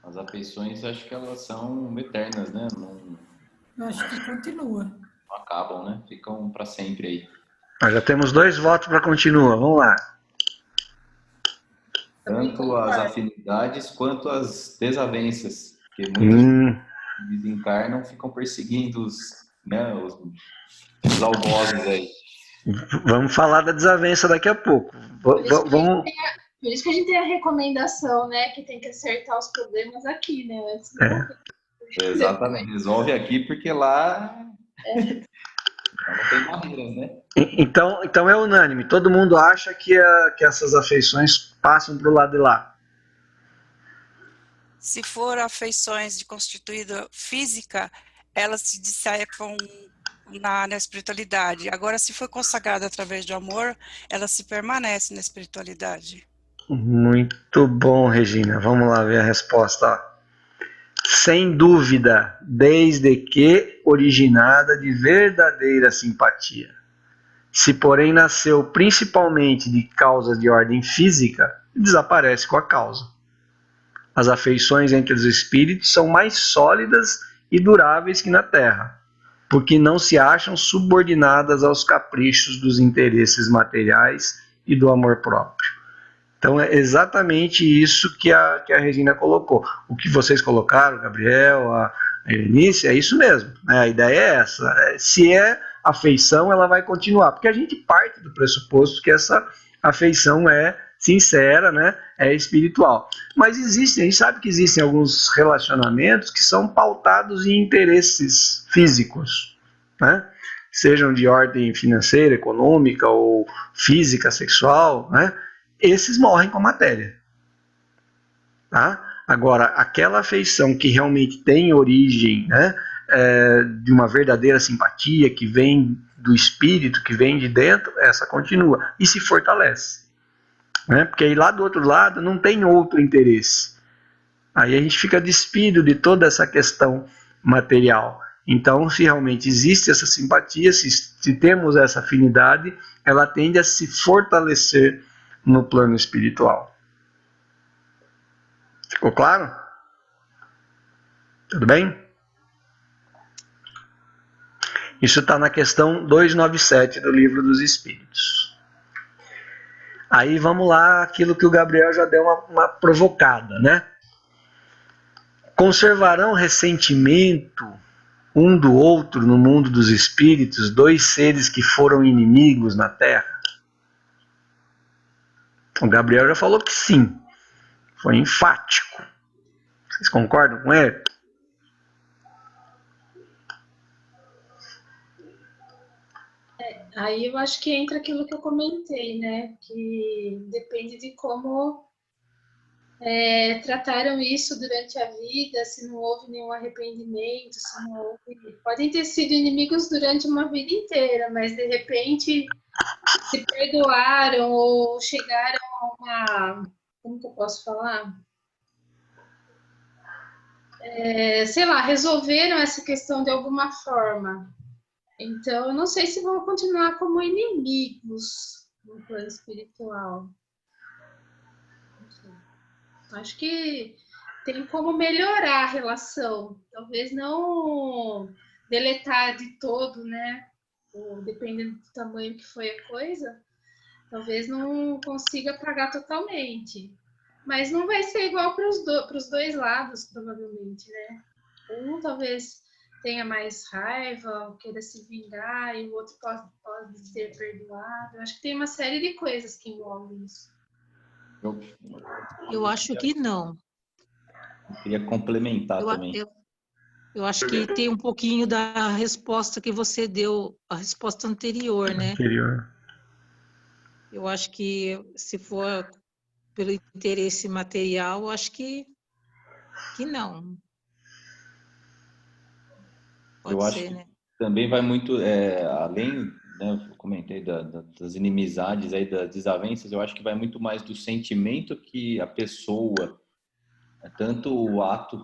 Speaker 6: As afeições, acho que elas são eternas, né?
Speaker 8: Eu acho que continua.
Speaker 6: Não acabam, né? Ficam para sempre aí.
Speaker 1: Nós já temos 2 votos para continua. Vamos lá.
Speaker 6: Tanto as afinidades quanto as desavenças. Porque muitos que desencarnam ficam perseguindo os algozes aí.
Speaker 1: Vamos falar da desavença daqui a pouco. Vamos...
Speaker 3: Por isso que a gente tem a recomendação, né? Que tem que acertar os problemas aqui, né? Antes de morrer.
Speaker 6: Exatamente. Resolve aqui porque lá não tem barreiras, né?
Speaker 1: Então é unânime. Todo mundo acha que essas afeições passam para o lado de lá.
Speaker 2: Se for afeições de constituída física, elas se dissipam na espiritualidade. Agora, se for consagrada através do amor, ela se permanece na espiritualidade.
Speaker 1: Muito bom, Regina. Vamos lá ver a resposta. Sem dúvida, desde que originada de verdadeira simpatia. Se, porém, nasceu principalmente de causas de ordem física, desaparece com a causa. As afeições entre os espíritos são mais sólidas e duráveis que na Terra, porque não se acham subordinadas aos caprichos dos interesses materiais e do amor próprio. Então é exatamente isso que a Regina colocou. O que vocês colocaram, Gabriel, a Eunice, é isso mesmo. A ideia é essa. Se é afeição, ela vai continuar, porque a gente parte do pressuposto que essa afeição é sincera, né? É espiritual. Mas a gente sabe que existem alguns relacionamentos que são pautados em interesses físicos, né? Sejam de ordem financeira, econômica ou física, sexual, né? Esses morrem com a matéria. Tá? Agora, aquela afeição que realmente tem origem, né, de uma verdadeira simpatia, que vem do espírito, que vem de dentro, essa continua e se fortalece. Né? Porque aí lá do outro lado não tem outro interesse. Aí a gente fica despido de toda essa questão material. Então, se realmente existe essa simpatia, se temos essa afinidade, ela tende a se fortalecer no plano espiritual. Ficou claro? Tudo bem? Isso está na questão 297 do Livro dos Espíritos. Aí vamos lá, aquilo que o Gabriel já deu uma provocada, né? Conservarão ressentimento um do outro no mundo dos espíritos, 2 seres que foram inimigos na Terra? O Gabriel já falou que sim. Foi enfático. Vocês concordam com ele?
Speaker 3: Aí eu acho que entra aquilo que eu comentei, né? Que depende de como trataram isso durante a vida, se não houve nenhum arrependimento, se não houve... Podem ter sido inimigos durante uma vida inteira, mas de repente se perdoaram ou chegaram a uma... Como que eu posso falar? Sei lá, resolveram essa questão de alguma forma. Então, eu não sei se vão continuar como inimigos no plano espiritual. Não sei. Acho que tem como melhorar a relação. Talvez não deletar de todo, né? Ou dependendo do tamanho que foi a coisa, talvez não consiga apagar totalmente. Mas não vai ser igual para os dois lados, provavelmente, né? Um talvez tenha mais raiva, queira se vingar, e o outro pode ser perdoado. Eu acho que tem uma série de coisas que envolvem isso.
Speaker 4: Eu acho que não.
Speaker 6: Eu queria complementar também.
Speaker 4: Eu acho que tem um pouquinho da resposta que você deu, a resposta anterior, né?
Speaker 1: Anterior.
Speaker 4: Eu acho que se for pelo interesse material, eu acho que não. Pode
Speaker 6: eu
Speaker 4: ser,
Speaker 6: acho que
Speaker 4: né?
Speaker 6: também vai muito, além, né, eu comentei das inimizades, aí, das desavenças, eu acho que vai muito mais do sentimento que a pessoa, tanto o ato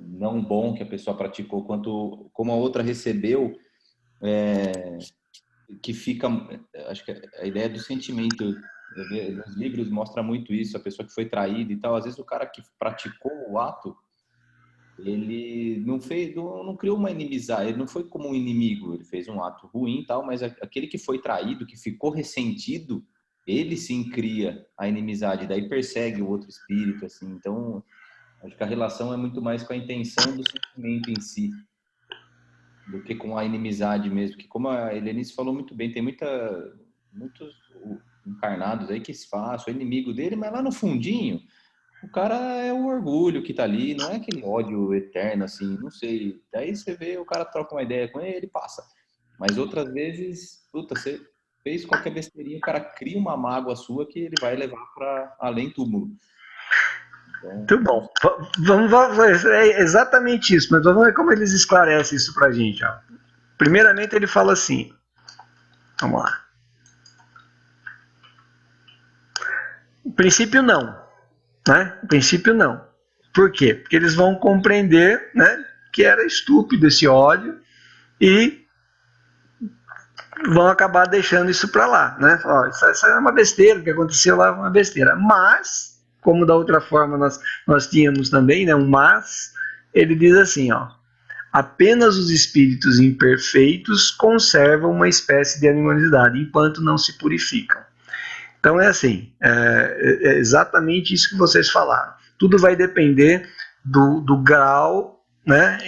Speaker 6: não bom que a pessoa praticou, quanto como a outra recebeu, que fica, acho que a ideia do sentimento, nos livros mostra muito isso, a pessoa que foi traída e tal, às vezes o cara que praticou o ato, ele não criou uma inimizade, ele não foi como um inimigo, ele fez um ato ruim e tal, mas aquele que foi traído, que ficou ressentido, ele sim cria a inimizade, daí persegue o outro espírito, assim. Então, acho que a relação é muito mais com a intenção do sentimento em si, do que com a inimizade mesmo, que como a Helenice falou muito bem, tem muitos encarnados aí que se faz, o inimigo dele, mas lá no fundinho, o cara é o orgulho que tá ali, não é aquele ódio eterno, assim, não sei. Daí você vê, o cara troca uma ideia com ele, passa. Mas outras vezes, puta, você fez qualquer besteirinha, o cara cria uma mágoa sua que ele vai levar para além túmulo. Então,
Speaker 1: muito bom. Vamos, é exatamente isso, mas vamos ver como eles esclarecem isso pra gente. Ó. Primeiramente, ele fala assim, vamos lá. Em princípio, não. Né? Em princípio, não. Por quê? Porque eles vão compreender, né, que era estúpido esse ódio e vão acabar deixando isso para lá. Né? Ó, isso é uma besteira, o que aconteceu lá é uma besteira. Mas, como da outra forma nós tínhamos também, né, um mas, ele diz assim, ó, apenas os espíritos imperfeitos conservam uma espécie de animosidade, enquanto não se purificam. Então é assim, é exatamente isso que vocês falaram. Tudo vai depender do grau, né,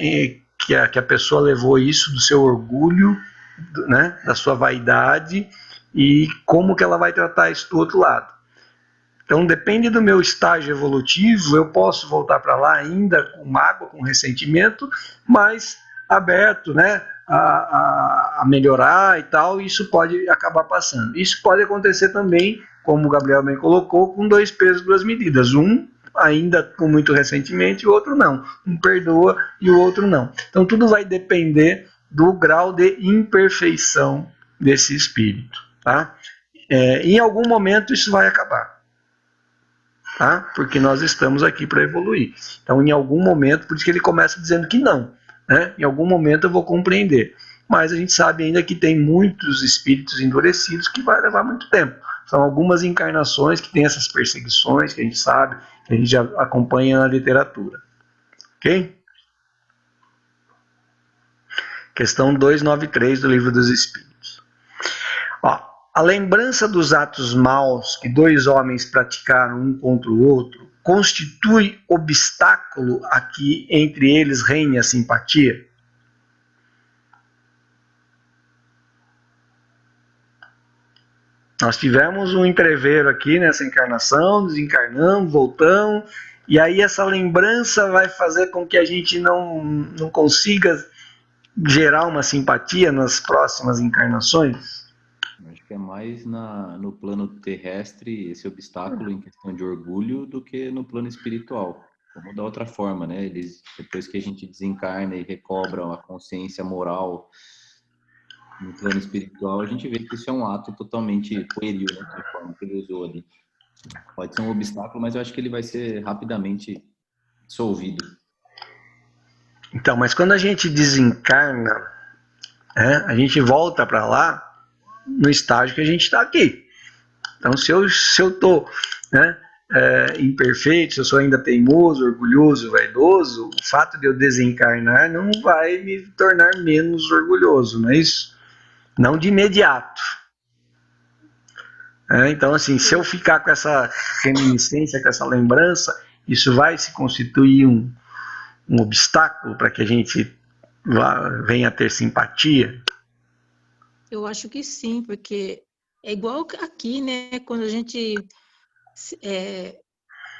Speaker 1: que a pessoa levou isso, do seu orgulho, né, da sua vaidade, e como que ela vai tratar isso do outro lado. Então depende do meu estágio evolutivo, eu posso voltar para lá ainda com mágoa, com ressentimento, mas aberto, né, a melhorar e tal, isso pode acabar passando. Isso pode acontecer também, como o Gabriel bem colocou, com 2 pesos, 2 medidas. Um ainda com muito ressentimento e o outro não. Um perdoa e o outro não. Então tudo vai depender do grau de imperfeição desse espírito. Tá? Em algum momento isso vai acabar. Tá? Porque nós estamos aqui para evoluir. Então em algum momento, por isso que ele começa dizendo que não. Né? Em algum momento eu vou compreender. Mas a gente sabe ainda que tem muitos espíritos endurecidos que vai levar muito tempo. São algumas encarnações que tem essas perseguições, que a gente sabe, que a gente já acompanha na literatura. Ok? Questão 293 do Livro dos Espíritos. Ó, a lembrança dos atos maus que 2 homens praticaram um contra o outro constitui obstáculo a que entre eles reine a simpatia? Nós tivemos um entreveiro aqui nessa encarnação, desencarnamos, voltamos, e aí essa lembrança vai fazer com que a gente não consiga gerar uma simpatia nas próximas encarnações?
Speaker 6: acho que é mais no plano terrestre esse obstáculo em questão de orgulho do que no plano espiritual. Como da outra forma, né? Eles, depois que a gente desencarna e recobra a consciência moral no plano espiritual, a gente vê que isso é um ato totalmente pueril, né? Da forma que ele usou ali. Pode ser um obstáculo, mas eu acho que ele vai ser rapidamente dissolvido.
Speaker 1: Então, mas quando a gente desencarna, né, a gente volta para lá no estágio que a gente está aqui. Então, se eu estou, né, imperfeito, se eu sou ainda teimoso, orgulhoso, vaidoso, o fato de eu desencarnar não vai me tornar menos orgulhoso, não é isso? Não de imediato. Então, assim, se eu ficar com essa reminiscência, com essa lembrança, isso vai se constituir um obstáculo para que a gente venha a ter simpatia?
Speaker 4: Eu acho que sim, porque é igual aqui, né? Quando a gente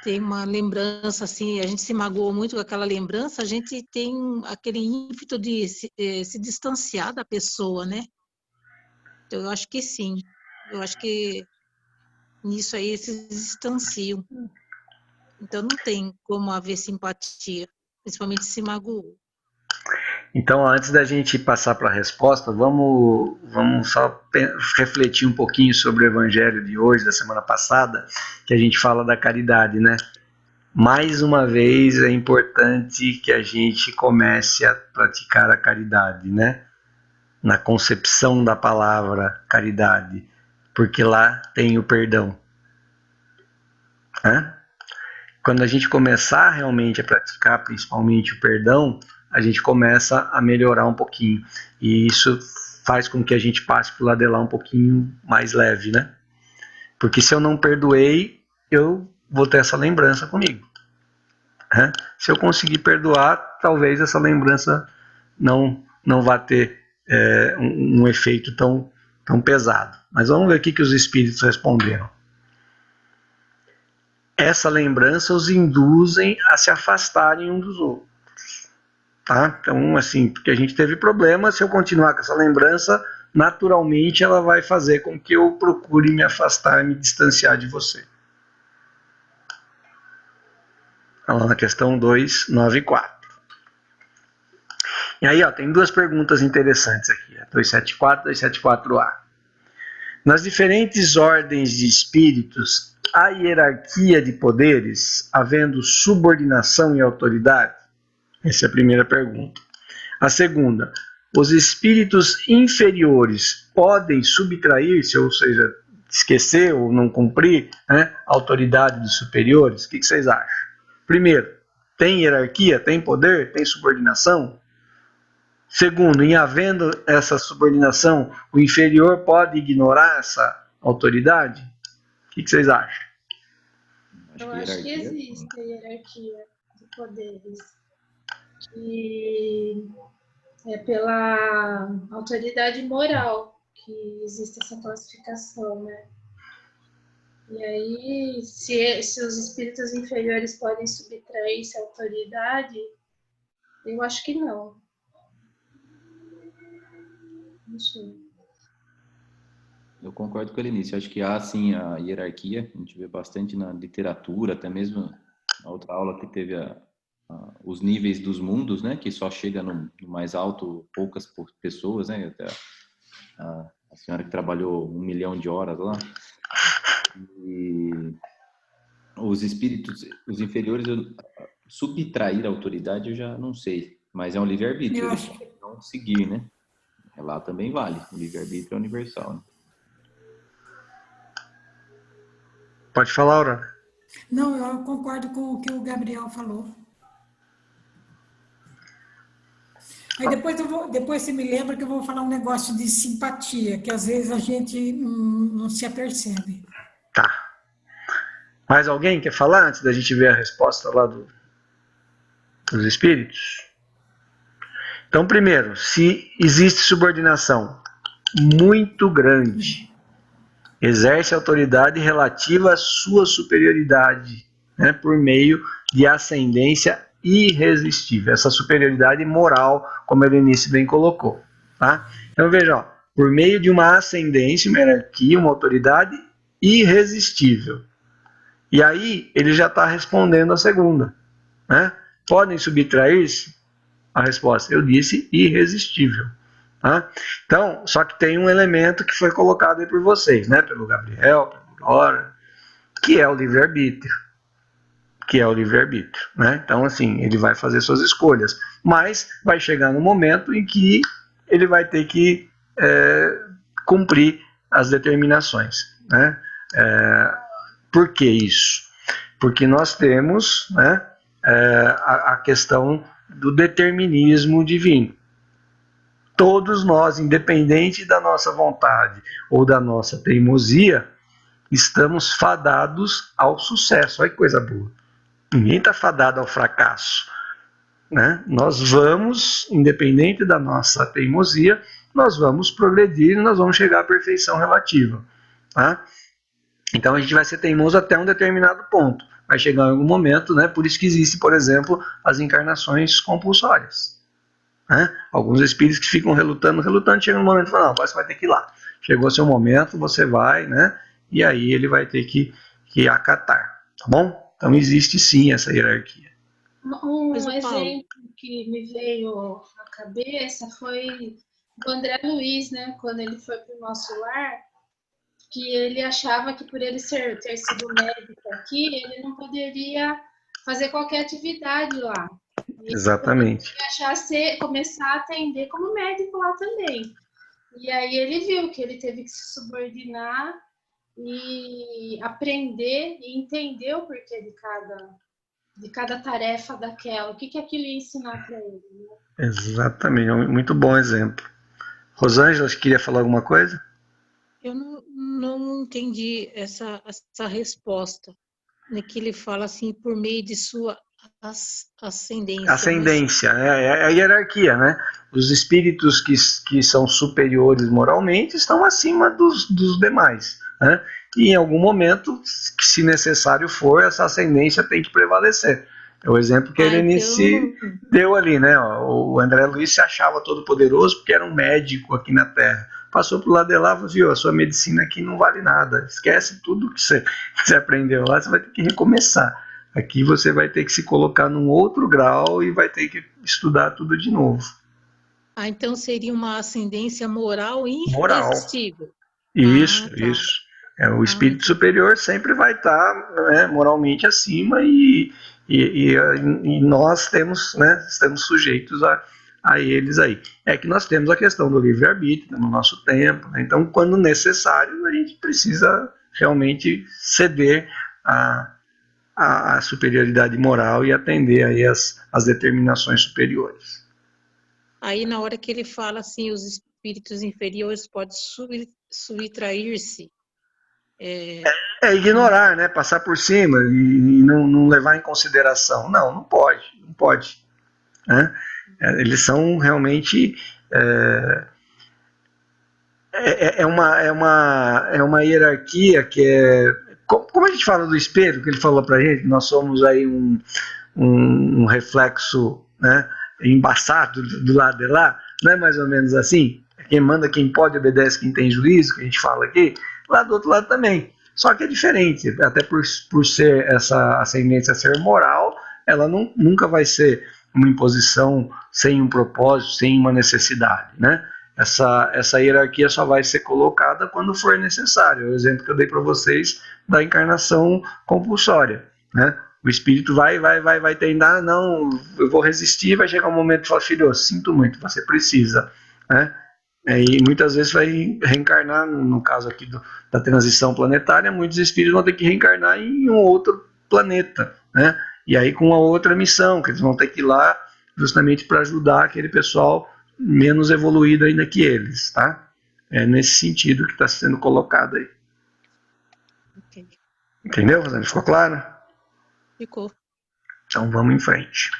Speaker 4: tem uma lembrança assim, a gente se magoou muito com aquela lembrança, a gente tem aquele ímpeto de se distanciar da pessoa, né? Então, eu acho que sim. Eu acho que nisso aí eles se distanciam. Então, não tem como haver simpatia, principalmente se magoou.
Speaker 1: Então, antes da gente passar para a resposta, vamos só refletir um pouquinho sobre o evangelho de hoje, da semana passada, que a gente fala da caridade, né? Mais uma vez é importante que a gente comece a praticar a caridade, né? na concepção da palavra caridade, porque lá tem o perdão. Quando a gente começar realmente a praticar, principalmente o perdão, a gente começa a melhorar um pouquinho. E isso faz com que a gente passe por lado de lá um pouquinho mais leve, né? Porque se eu não perdoei, eu vou ter essa lembrança comigo. Se eu conseguir perdoar, talvez essa lembrança não vá ter um efeito tão pesado. Mas vamos ver o que os espíritos responderam. Essa lembrança os induzem a se afastarem uns dos outros. Tá? Então, assim, porque a gente teve problema, se eu continuar com essa lembrança, naturalmente ela vai fazer com que eu procure me afastar, me distanciar de você. Então, na questão 294. E aí, tem duas perguntas interessantes aqui, 274 e 274A. Nas diferentes ordens de espíritos, há hierarquia de poderes, havendo subordinação e autoridade? Essa é a primeira pergunta. A segunda, os espíritos inferiores podem subtrair-se, ou seja, esquecer ou não cumprir a autoridade dos superiores? O que vocês acham? Primeiro, tem hierarquia, tem poder, tem subordinação? Segundo, em havendo essa subordinação, o inferior pode ignorar essa autoridade? O que vocês acham?
Speaker 3: Eu acho que existe a hierarquia de poderes. E é pela autoridade moral que existe essa classificação, né? E aí, se os espíritos inferiores podem subtrair-se à autoridade, eu acho que não. Não sei.
Speaker 6: Eu concordo com ele nisso. Acho que há, sim, a hierarquia. A gente vê bastante na literatura, até mesmo na outra aula que teve os níveis dos mundos, né? Que só chega no mais alto poucas pessoas, né? Até a senhora que trabalhou 1 milhão de horas lá. E os espíritos, os inferiores, subtrair a autoridade eu já não sei. Mas é um livre-arbítrio. Eles não seguir, né? Lá também vale. O livre-arbítrio é universal, né?
Speaker 1: Pode falar, Aurora.
Speaker 8: Não, eu concordo com o que o Gabriel falou. Aí depois você me lembra que eu vou falar um negócio de simpatia, que às vezes a gente não se apercebe.
Speaker 1: Tá. Mais alguém quer falar antes da gente ver a resposta lá dos espíritos? Então, primeiro, se existe subordinação muito grande, exerce autoridade relativa à sua superioridade, né, por meio de ascendência irresistível. Essa superioridade moral, como a Eunice bem colocou. Tá? Então, veja, por meio de uma ascendência, uma hierarquia, uma autoridade irresistível. E aí, ele já está respondendo a segunda. Né? Podem subtrair-se? A resposta, eu disse irresistível. Tá? Então, só que tem um elemento que foi colocado aí por vocês, né? Pelo Gabriel, pela Laura, que é o livre-arbítrio. Né? Então, assim, ele vai fazer suas escolhas. Mas vai chegar no momento em que ele vai ter que cumprir as determinações. Né? Por que isso? Porque nós temos, né, a questão do determinismo divino. Todos nós, independente da nossa vontade ou da nossa teimosia, estamos fadados ao sucesso. Olha que coisa boa. Ninguém está fadado ao fracasso. Né? Nós vamos, independente da nossa teimosia, nós vamos progredir e nós vamos chegar à perfeição relativa. Tá? Então a gente vai ser teimoso até um determinado ponto. Vai chegar em algum momento, né? Por isso que existe, por exemplo, as encarnações compulsórias. Né? Alguns espíritos que ficam relutando, chega um momento e falam, não, você vai ter que ir lá. Chegou seu momento, você vai, né? E aí ele vai ter que acatar, tá bom? Então existe sim essa hierarquia.
Speaker 3: Um exemplo que me veio à cabeça foi do André Luiz, né? Quando ele foi para o nosso lar, que ele achava que por ele ter sido médico aqui, ele não poderia fazer qualquer atividade lá.
Speaker 1: Exatamente.
Speaker 3: Começar a atender como médico lá também. E aí ele viu que ele teve que se subordinar e aprender e entender o porquê de cada tarefa daquela, o que aquilo ia ensinar para ele. Né?
Speaker 1: Exatamente, é um muito bom exemplo. Rosângela, você queria falar alguma coisa?
Speaker 4: Eu não entendi essa resposta, né, que ele fala assim, por meio de sua ascendência.
Speaker 1: Ascendência, é a hierarquia, né? Os espíritos que são superiores moralmente estão acima dos demais, né? E em algum momento, se necessário for, essa ascendência tem que prevalecer. É o exemplo que a Helenice deu ali, né? O André Luiz se achava todo poderoso porque era um médico aqui na Terra. Passou pro lado de lá e viu, a sua medicina aqui não vale nada. Esquece tudo que você aprendeu lá, você vai ter que recomeçar. Aqui você vai ter que se colocar num outro grau e vai ter que estudar tudo de novo.
Speaker 4: Então seria uma ascendência moral irresistível.
Speaker 1: Isso, isso. O espírito superior sempre vai estar, né, moralmente acima e nós temos, né, estamos sujeitos a eles aí. É que nós temos a questão do livre-arbítrio no nosso tempo, né? Então, quando necessário, a gente precisa realmente ceder a superioridade moral e atender aí as determinações superiores.
Speaker 4: Aí, na hora que ele fala assim, os espíritos inferiores podem subtrair-se.
Speaker 1: Ignorar, né? Passar por cima e não levar em consideração. Não pode. Né? Eles são realmente... É uma hierarquia que é... Como a gente fala do espelho, que ele falou pra gente, nós somos aí um reflexo, né, embaçado do lado de lá, não é mais ou menos assim? Quem manda, quem pode, obedece quem tem juízo, que a gente fala aqui, lá do outro lado também. Só que é diferente, até por ser essa ascendência ser moral, ela nunca vai ser uma imposição sem um propósito, sem uma necessidade, né? Essa hierarquia só vai ser colocada quando for necessário. O exemplo que eu dei para vocês da encarnação compulsória, né? O espírito vai treinar, não, eu vou resistir, vai chegar um momento e falar, filho, eu sinto muito, você precisa, né? E muitas vezes vai reencarnar, no caso aqui da transição planetária, muitos espíritos vão ter que reencarnar em um outro planeta, né? E aí com uma outra missão, que eles vão ter que ir lá justamente para ajudar aquele pessoal menos evoluído ainda que eles, tá? É nesse sentido que está sendo colocado aí.
Speaker 4: Entendi.
Speaker 1: Entendeu, Rosane? Ficou claro?
Speaker 4: Ficou.
Speaker 1: Então vamos em frente.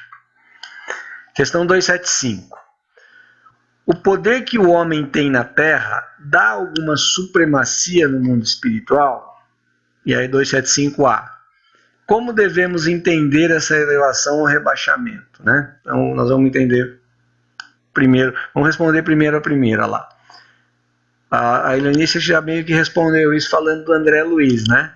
Speaker 1: Questão 275. O poder que o homem tem na Terra dá alguma supremacia no mundo espiritual? E aí 275A. Como devemos entender essa elevação ou rebaixamento, né? Então nós vamos entender primeiro, vamos responder primeiro a primeira lá. A Helenice já meio que respondeu isso falando do André Luiz, né?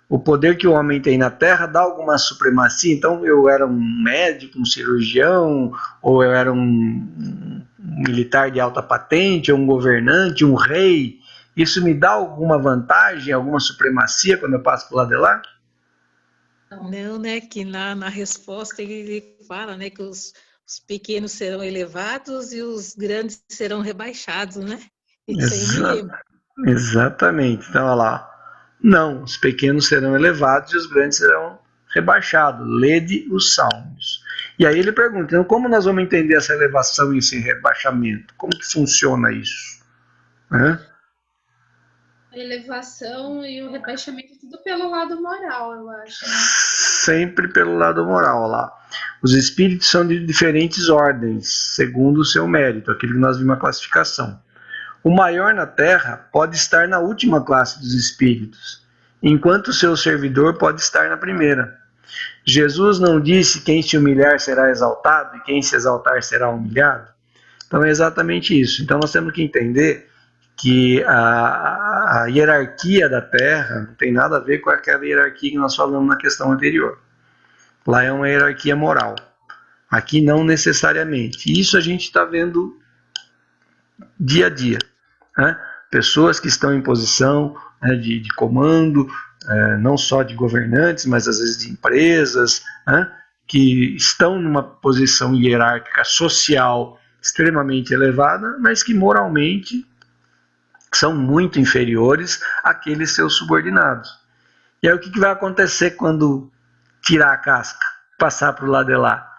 Speaker 1: O poder que o homem tem na Terra dá alguma supremacia? Então eu era um médico, um cirurgião, ou eu era um militar de alta patente, ou um governante, um rei. Isso me dá alguma vantagem, alguma supremacia quando eu passo para o lado de lá?
Speaker 4: Não, né? Que na resposta ele fala, né, que os pequenos serão elevados e os grandes serão rebaixados, né? Isso aí eu me lembro.
Speaker 1: Exatamente. Então, olha lá. Não, os pequenos serão elevados e os grandes serão rebaixados. Lede os salmos. E aí ele pergunta, então, como nós vamos entender essa elevação e esse rebaixamento? Como que funciona isso?
Speaker 3: A elevação e o rebaixamento, tudo pelo lado moral, eu acho. Né?
Speaker 1: Sempre pelo lado moral, lá. Os espíritos são de diferentes ordens, segundo o seu mérito, aquilo que nós vimos na classificação. O maior na Terra pode estar na última classe dos espíritos, enquanto o seu servidor pode estar na primeira. Jesus não disse quem se humilhar será exaltado e quem se exaltar será humilhado? Então é exatamente isso. Então nós temos que entender que a hierarquia da Terra não tem nada a ver com aquela hierarquia que nós falamos na questão anterior. Lá é uma hierarquia moral. Aqui não necessariamente. Isso a gente está vendo dia a dia. Né? Pessoas que estão em posição, né, de comando, não só de governantes, mas às vezes de empresas, né, que estão numa posição hierárquica social extremamente elevada, mas que moralmente são muito inferiores àqueles seus subordinados. E aí o que vai acontecer quando tirar a casca, passar para o lado de lá?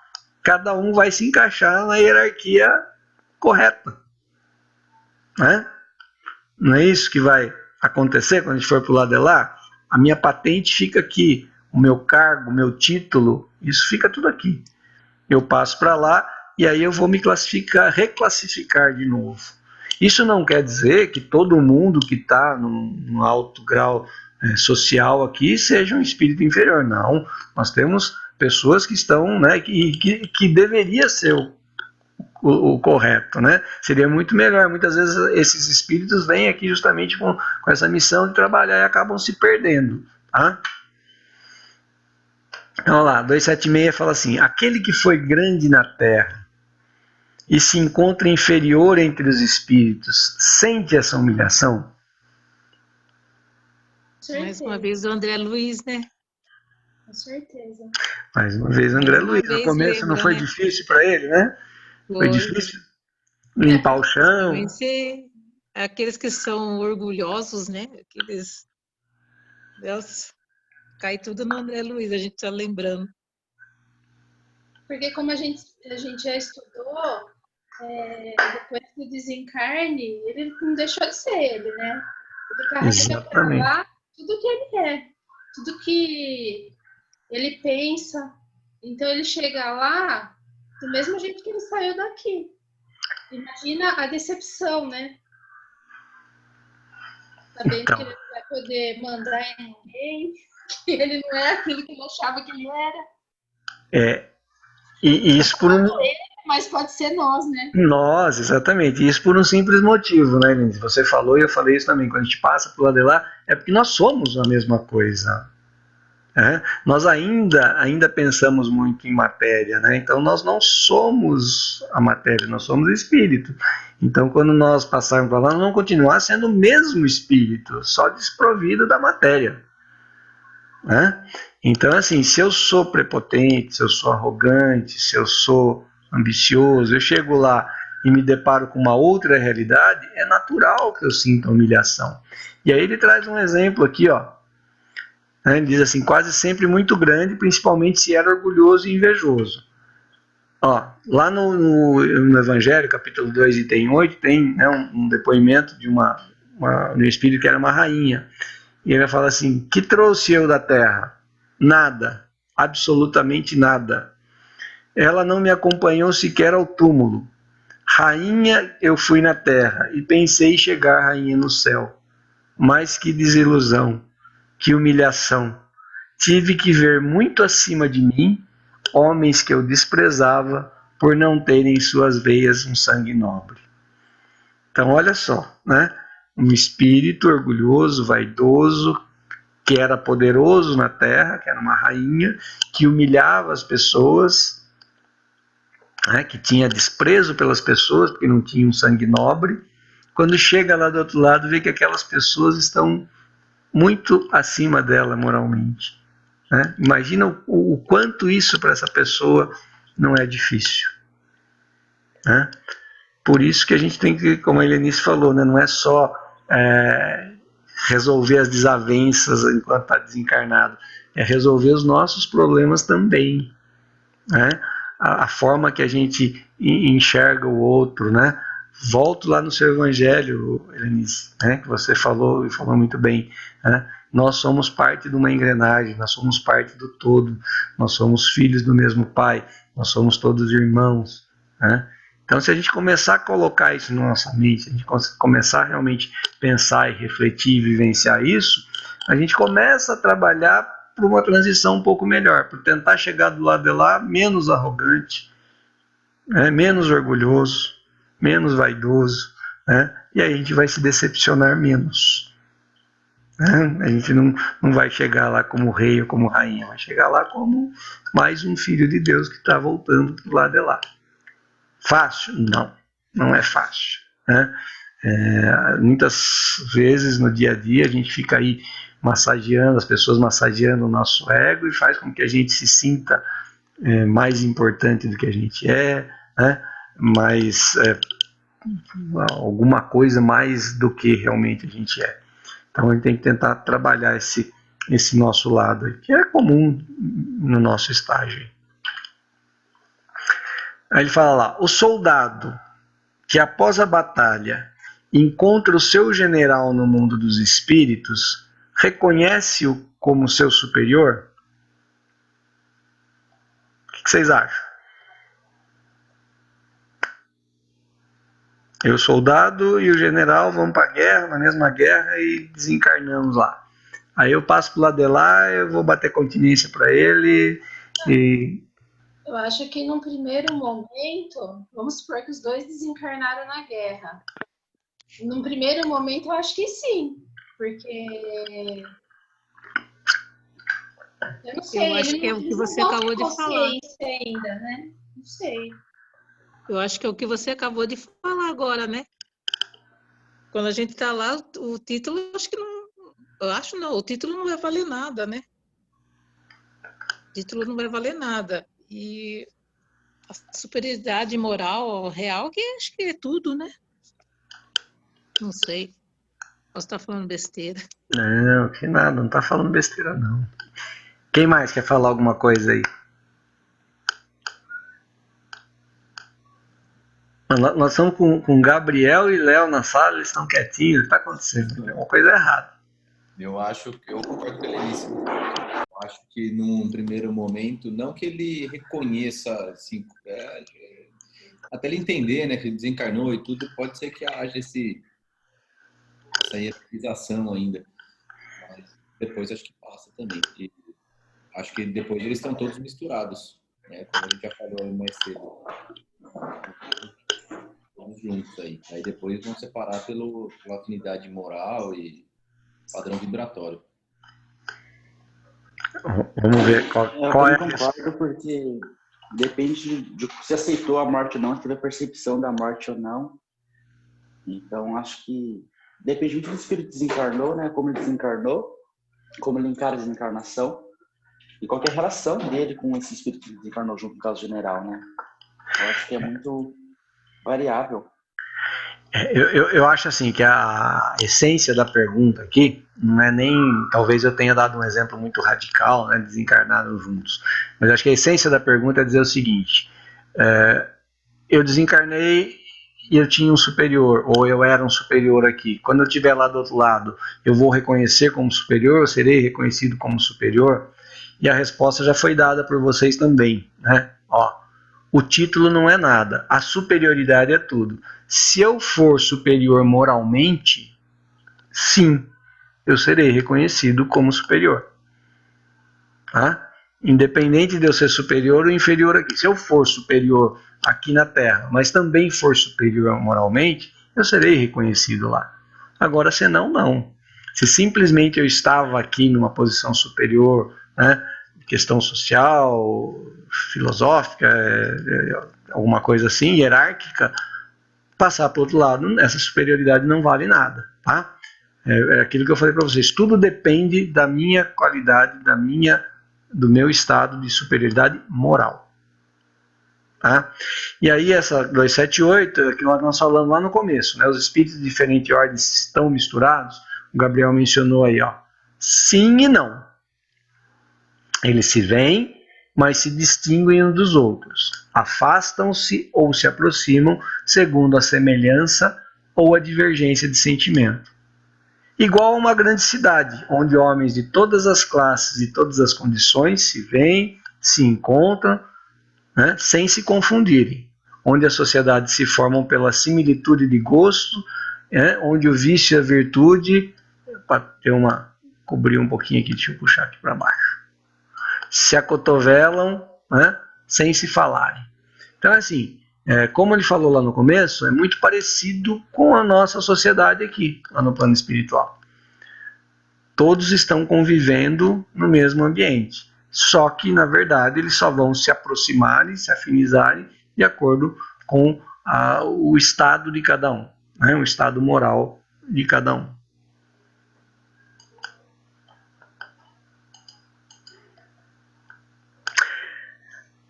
Speaker 1: Cada um vai se encaixar na hierarquia correta, né? Não é isso que vai acontecer quando a gente for para o lado de lá? A minha patente fica aqui, o meu cargo, o meu título, isso fica tudo aqui. Eu passo para lá e aí eu vou me reclassificar de novo. Isso não quer dizer que todo mundo que está num alto grau social aqui seja um espírito inferior. Não, nós temos pessoas que estão, né, que deveria ser o correto, né? Seria muito melhor. Muitas vezes esses espíritos vêm aqui justamente com essa missão de trabalhar e acabam se perdendo, tá? Vamos lá, 276 fala assim: aquele que foi grande na terra e se encontra inferior entre os espíritos, sente essa humilhação?
Speaker 4: Mais uma vez o André Luiz, né?
Speaker 3: Com certeza.
Speaker 1: Mais uma vez o André Luiz. No começo não foi difícil para ele, né? Foi difícil limpar o chão.
Speaker 4: Aqueles que são orgulhosos, né? Aqueles... Deus, cai tudo no André Luiz, a gente está lembrando.
Speaker 3: Porque como a gente já estudou, depois do desencarne, ele não deixou de ser ele, né? Ele carrega para lá tudo que ele é, tudo que ele pensa. Então ele chega lá do mesmo jeito que ele saiu daqui. Imagina a decepção, né? Sabendo que ele não vai poder mandar em ninguém, que ele não é aquilo que ele achava que ele era.
Speaker 1: E isso por um...
Speaker 3: Mas pode ser nós, né?
Speaker 1: Nós, exatamente. Isso por um simples motivo, né, Lindsay? Você falou e eu falei isso também. Quando a gente passa pro lado de lá, é porque nós somos a mesma coisa. Nós ainda pensamos muito em matéria, né? Então nós não somos a matéria, nós somos o espírito. Então quando nós passarmos para lá, nós vamos continuar sendo o mesmo espírito, só desprovido da matéria. Então assim, se eu sou prepotente, se eu sou arrogante, se eu sou ambicioso, eu chego lá e me deparo com uma outra realidade, é natural que eu sinta humilhação. E aí ele traz um exemplo aqui, ó. Ele diz assim: quase sempre muito grande, principalmente se era orgulhoso e invejoso. Ó, lá no Evangelho, capítulo 2, item 8, tem, né, um depoimento de um espírito que era uma rainha. E ele fala assim: que trouxe eu da terra? Nada, absolutamente nada. Ela não me acompanhou sequer ao túmulo. Rainha eu fui na terra e pensei chegar rainha no céu. Mas que desilusão, que humilhação. Tive que ver muito acima de mim homens que eu desprezava por não terem em suas veias um sangue nobre. Então olha só, né? Um espírito orgulhoso, vaidoso, que era poderoso na terra, que era uma rainha, que humilhava as pessoas, né, que tinha desprezo pelas pessoas, porque não tinha um sangue nobre. Quando chega lá do outro lado, vê que aquelas pessoas estão muito acima dela moralmente. Né? Imagina o quanto isso para essa pessoa não é difícil. Né? Por isso que a gente tem que, como a Helenice falou, né, não é só resolver as desavenças enquanto está desencarnado, é resolver os nossos problemas também. Né? A forma que a gente enxerga o outro, né? Volto lá no seu Evangelho, Helenice, né? Que você falou e falou muito bem, né? Nós somos parte de uma engrenagem, nós somos parte do todo, nós somos filhos do mesmo Pai, nós somos todos irmãos, né? Então, se a gente começar a colocar isso na nossa mente, se a gente começar a realmente pensar e refletir e vivenciar isso, a gente começa a trabalhar por uma transição um pouco melhor, por tentar chegar do lado de lá menos arrogante, né, menos orgulhoso, menos vaidoso, né, e aí a gente vai se decepcionar menos. Né, a gente não vai chegar lá como rei ou como rainha, vai chegar lá como mais um filho de Deus que está voltando do lado de lá. Fácil? Não, não é fácil. Né? Muitas vezes no dia a dia a gente fica aí massageando, as pessoas massageando o nosso ego e faz com que a gente se sinta mais importante do que a gente é, né? alguma coisa mais do que realmente a gente é. Então a gente tem que tentar trabalhar esse nosso lado, que é comum no nosso estágio. Aí ele fala lá, o soldado que após a batalha encontra o seu general no mundo dos espíritos, reconhece-o como seu superior? O que vocês acham? Eu, o soldado e o general vamos para a guerra, na mesma guerra, e desencarnamos lá. Aí eu passo pro lado de lá, eu vou bater continência para ele e...
Speaker 3: Eu acho que num primeiro momento, vamos supor que os dois desencarnaram na guerra. Num primeiro momento, eu acho que sim, porque eu não sei,
Speaker 4: Eu acho que é o que você acabou de falar.
Speaker 3: Ainda, né? Não sei.
Speaker 4: Eu acho que é o que você acabou de falar agora, né? Quando a gente está lá, o título, acho que não. Eu acho não, o título não vai valer nada, né? O título não vai valer nada. E a superioridade moral, real, que acho que é tudo, né? Não sei. Posso estar falando besteira.
Speaker 1: Não, que nada, não tá falando besteira não. Quem mais quer falar alguma coisa aí? Nós estamos com Gabriel e Léo na sala, eles estão quietinhos, o que está acontecendo? Tem uma coisa errada.
Speaker 6: Eu acho que eu concordo com ele nisso. Eu acho que num primeiro momento, não que ele reconheça, assim, até ele entender, né, que ele desencarnou e tudo, pode ser que haja essa hierarquização ainda. Mas depois acho que passa também. E acho que depois eles estão todos misturados, né, como a gente já falou mais cedo. Todos juntos aí. Aí depois vão separar pela afinidade moral e padrão vibratório.
Speaker 1: Vamos ver qual é a
Speaker 7: resposta. Eu concordo, porque depende de se aceitou a morte ou não, se teve a percepção da morte ou não. Então, acho que depende muito do espírito que desencarnou, né? Como ele desencarnou, como ele encara a desencarnação e qual que é a relação dele com esse espírito que desencarnou junto, no caso general, né? Eu acho que é muito variável.
Speaker 1: Eu acho assim que a essência da pergunta aqui não é nem, talvez eu tenha dado um exemplo muito radical, né, desencarnados juntos, mas acho que a essência da pergunta é dizer o seguinte: eu desencarnei e eu tinha um superior, ou eu era um superior aqui. Quando eu estiver lá do outro lado, eu vou reconhecer como superior, eu serei reconhecido como superior? E a resposta já foi dada por vocês também, né? O título não é nada, a superioridade é tudo. Se eu for superior moralmente, sim, eu serei reconhecido como superior. Tá? Independente de eu ser superior ou inferior aqui. Se eu for superior aqui na Terra, mas também for superior moralmente, eu serei reconhecido lá. Agora, se não. Se simplesmente eu estava aqui numa posição superior, né, questão social, filosófica, alguma coisa assim, hierárquica, passar para o outro lado, essa superioridade não vale nada, tá? É aquilo que eu falei para vocês, tudo depende da minha qualidade, do meu estado de superioridade moral. Tá? E aí essa 278, é aquilo que nós falamos lá no começo, né? Os espíritos de diferentes ordens estão misturados, o Gabriel mencionou aí, sim e não. Eles se veem, mas se distinguem uns dos outros. Afastam-se ou se aproximam segundo a semelhança ou a divergência de sentimento. Igual a uma grande cidade, onde homens de todas as classes e todas as condições se veem, se encontram, né, sem se confundirem. Onde as sociedades se formam pela similitude de gosto, onde o vício e a virtude, para cobrir um pouquinho aqui, deixa eu puxar aqui para baixo, se acotovelam, né, sem se falarem. Então, assim, como ele falou lá no começo, é muito parecido com a nossa sociedade aqui, lá no plano espiritual. Todos estão convivendo no mesmo ambiente. Só que, na verdade, eles só vão se aproximarem, se afinizarem de acordo com o estado de cada um, né, o estado moral de cada um.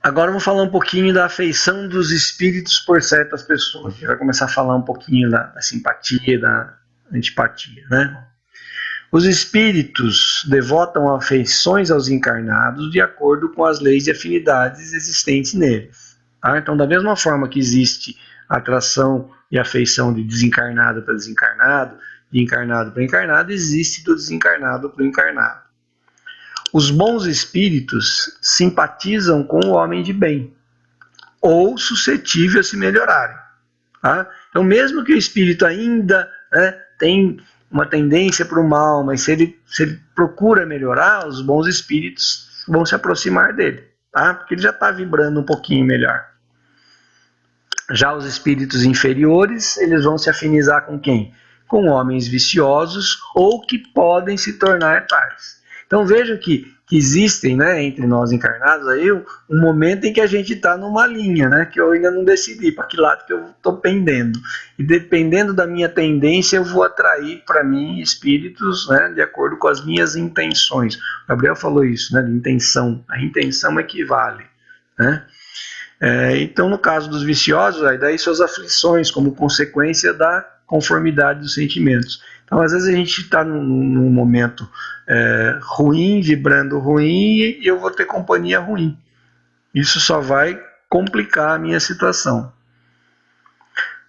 Speaker 1: Agora vamos falar um pouquinho da afeição dos espíritos por certas pessoas. A gente vai começar a falar um pouquinho da simpatia, da antipatia, né? Os espíritos devotam afeições aos encarnados de acordo com as leis de afinidades existentes neles. Tá? Então, da mesma forma que existe atração e afeição de desencarnado para desencarnado, de encarnado para encarnado, existe do desencarnado para o encarnado. Os bons espíritos simpatizam com o homem de bem, ou suscetível a se melhorarem. Tá? Então, mesmo que o espírito ainda tem uma tendência para o mal, mas se ele procura melhorar, os bons espíritos vão se aproximar dele, tá? Porque ele já está vibrando um pouquinho melhor. Já os espíritos inferiores, eles vão se afinizar com quem? Com homens viciosos ou que podem se tornar tais. Então vejam que existem, né, entre nós encarnados aí um momento em que a gente está numa linha, né, que eu ainda não decidi para que lado que eu estou pendendo. E dependendo da minha tendência, eu vou atrair para mim espíritos, né, de acordo com as minhas intenções. O Gabriel falou isso, né, de intenção. A intenção equivale, né? Então, no caso dos viciosos, aí daí suas aflições como consequência da conformidade dos sentimentos. Então, às vezes a gente está num momento ruim, vibrando ruim, e eu vou ter companhia ruim. Isso só vai complicar a minha situação.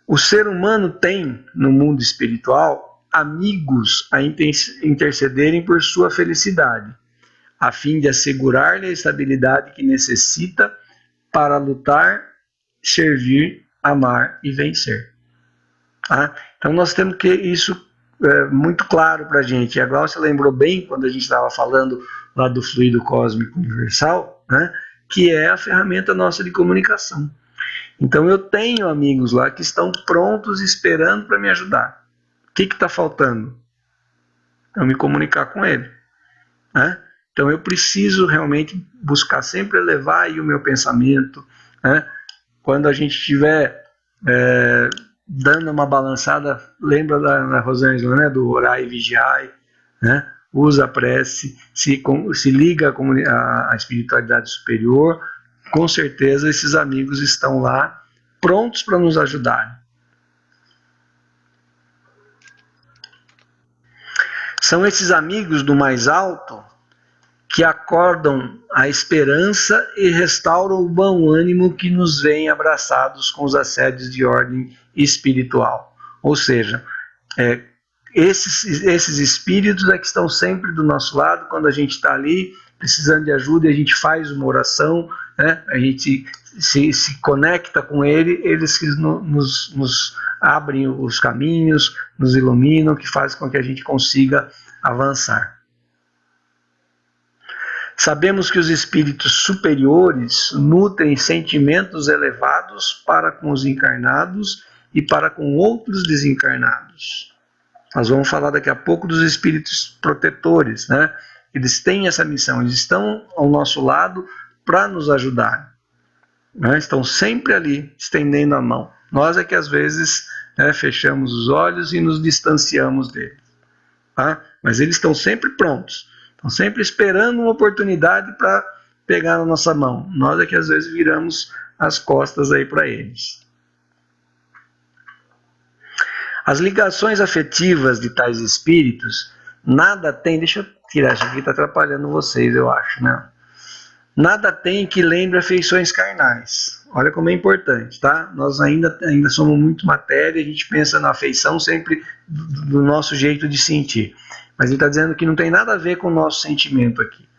Speaker 1: O ser humano tem, no mundo espiritual, amigos a intercederem por sua felicidade, a fim de assegurar-lhe a estabilidade que necessita para lutar, servir, amar e vencer. Tá? Então nós temos que isso muito claro para a gente. E a Glaucia lembrou bem quando a gente estava falando lá do fluido cósmico universal, né, que é a ferramenta nossa de comunicação. Então eu tenho amigos lá que estão prontos esperando para me ajudar. O que está faltando? Eu me comunicar com ele, né? Então eu preciso realmente buscar sempre elevar aí o meu pensamento, né? Quando a gente estiver dando uma balançada, lembra da Rosângela, né? Do orar e vigiar, né? Usa a prece, se liga à espiritualidade superior, com certeza esses amigos estão lá prontos para nos ajudar. São esses amigos do mais alto que acordam a esperança e restauram o bom ânimo que nos vem abraçados com os assédios de ordem espiritual. Ou seja, esses espíritos é que estão sempre do nosso lado quando a gente está ali precisando de ajuda e a gente faz uma oração, né? A gente se conecta com ele, eles que nos abrem os caminhos, nos iluminam, que fazem com que a gente consiga avançar. Sabemos que os espíritos superiores nutrem sentimentos elevados para com os encarnados e para com outros desencarnados. Nós vamos falar daqui a pouco dos espíritos protetores, né? Eles têm essa missão, eles estão ao nosso lado para nos ajudar, né? Estão sempre ali, estendendo a mão. Nós é que às vezes fechamos os olhos e nos distanciamos deles, tá? Mas eles estão sempre prontos. Estão sempre esperando uma oportunidade para pegar na nossa mão. Nós é que às vezes viramos as costas aí para eles. As ligações afetivas de tais espíritos nada tem. Deixa eu tirar isso aqui, está atrapalhando vocês, eu acho, né? Nada tem que lembre afeições carnais. Olha como é importante, tá? Nós ainda somos muito matéria, a gente pensa na afeição sempre do nosso jeito de sentir. Mas ele está dizendo que não tem nada a ver com o nosso sentimento aqui,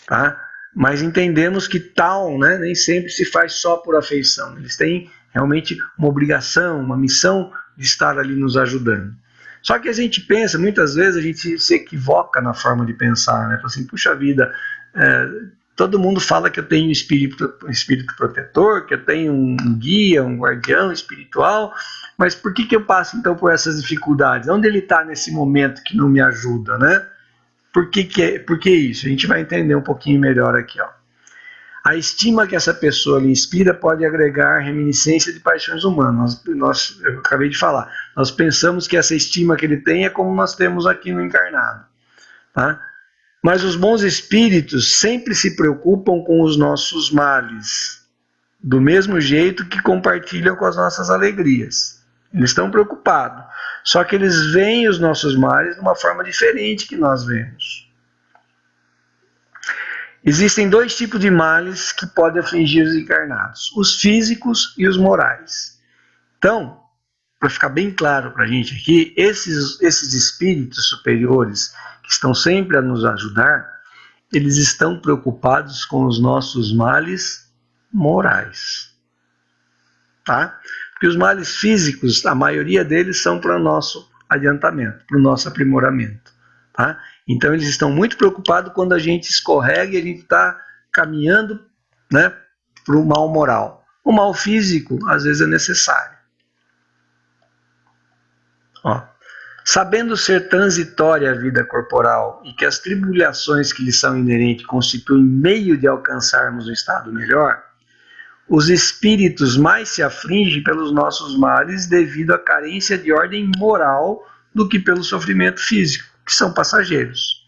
Speaker 1: tá? Mas entendemos que tal, né, nem sempre se faz só por afeição. Eles têm realmente uma obrigação, uma missão de estar ali nos ajudando. Só que a gente pensa, muitas vezes a gente se equivoca na forma de pensar, né? Fala assim, puxa vida, todo mundo fala que eu tenho um espírito protetor, que eu tenho um guia, um guardião espiritual, mas por que eu passo então por essas dificuldades? Onde ele está nesse momento que não me ajuda, né? Por que isso? A gente vai entender um pouquinho melhor aqui, ó. A estima que essa pessoa lhe inspira pode agregar reminiscência de paixões humanas. Eu acabei de falar. Nós pensamos que essa estima que ele tem é como nós temos aqui no encarnado, tá? Mas os bons espíritos sempre se preocupam com os nossos males, do mesmo jeito que compartilham com as nossas alegrias. Eles estão preocupados, só que eles veem os nossos males de uma forma diferente que nós vemos. Existem dois tipos de males que podem afligir os encarnados, os físicos e os morais. Então, para ficar bem claro para a gente aqui, esses espíritos superiores que estão sempre a nos ajudar, eles estão preocupados com os nossos males morais. Tá? Porque os males físicos, a maioria deles são para o nosso adiantamento, para o nosso aprimoramento. Tá? Então eles estão muito preocupados quando a gente escorrega e a gente está caminhando, né, para o mal moral. O mal físico, às vezes, é necessário. Ó, sabendo ser transitória a vida corporal e que as tribulações que lhe são inerentes constituem meio de alcançarmos um estado melhor, os espíritos mais se afligem pelos nossos males devido à carência de ordem moral do que pelo sofrimento físico, que são passageiros.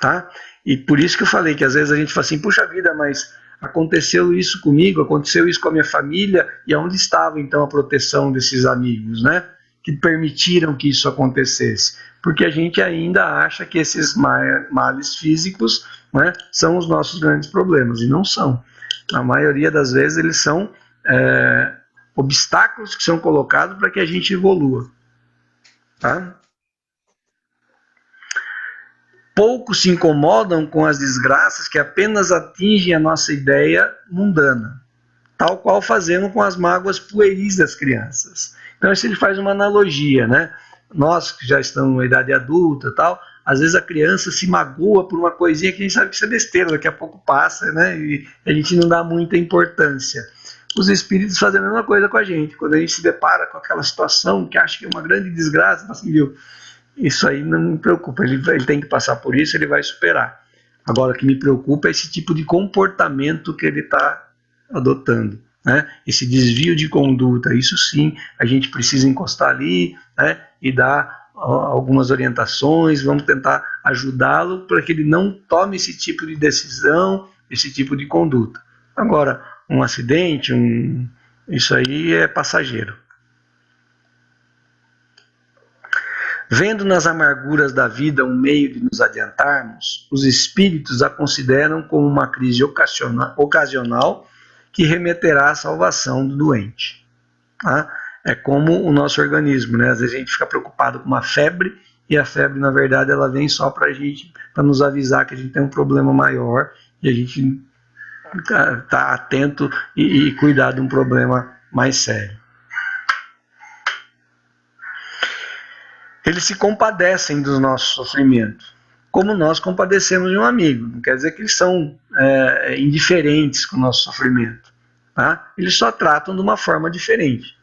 Speaker 1: Tá? E por isso que eu falei que às vezes a gente fala assim, puxa vida, mas aconteceu isso comigo, aconteceu isso com a minha família, e onde estava então a proteção desses amigos, né? Que permitiram que isso acontecesse? Porque a gente ainda acha que esses males físicos, né, são os nossos grandes problemas, e não são. Na maioria das vezes eles são obstáculos que são colocados para que a gente evolua. Tá? Poucos se incomodam com as desgraças que apenas atingem a nossa ideia mundana, tal qual fazemos com as mágoas pueris das crianças. Então, isso ele faz uma analogia, né? Nós que já estamos na idade adulta, tal, às vezes a criança se magoa por uma coisinha que a gente sabe que isso é besteira, daqui a pouco passa, né? E a gente não dá muita importância. Os espíritos fazem a mesma coisa com a gente. Quando a gente se depara com aquela situação que acha que é uma grande desgraça, assim, viu? Isso aí não me preocupa, ele tem que passar por isso, ele vai superar. Agora, o que me preocupa é esse tipo de comportamento que ele está adotando, né? Esse desvio de conduta, isso sim, a gente precisa encostar ali, né, e dar algumas orientações, vamos tentar ajudá-lo para que ele não tome esse tipo de decisão, esse tipo de conduta. Agora, um acidente, isso aí é passageiro. Vendo nas amarguras da vida um meio de nos adiantarmos, os espíritos a consideram como uma crise ocasional que remeterá à salvação do doente. Tá? É como o nosso organismo, né? Às vezes a gente fica preocupado com uma febre, e a febre, na verdade, ela vem só para nos avisar que a gente tem um problema maior, e a gente tá atento e cuidar de um problema mais sério. Eles se compadecem do nosso sofrimento, como nós compadecemos de um amigo. Não quer dizer que eles são indiferentes com o nosso sofrimento. Tá? Eles só tratam de uma forma diferente.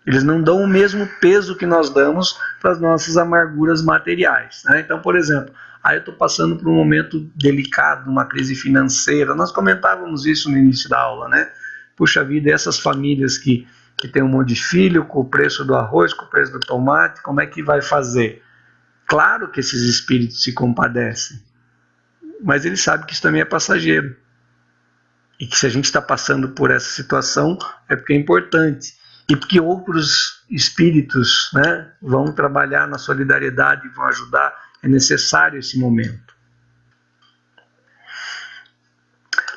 Speaker 1: Eles não dão o mesmo peso que nós damos para as nossas amarguras materiais. Né? Então, por exemplo, eu estou passando por um momento delicado, uma crise financeira. Nós comentávamos isso no início da aula, né? Puxa vida, essas famílias que tem um monte de filho, com o preço do arroz, com o preço do tomate, como é que vai fazer? Claro que esses espíritos se compadecem, mas eles sabem que isso também é passageiro. E que se a gente está passando por essa situação, é porque é importante. E porque outros espíritos, né, vão trabalhar na solidariedade, vão ajudar, é necessário esse momento.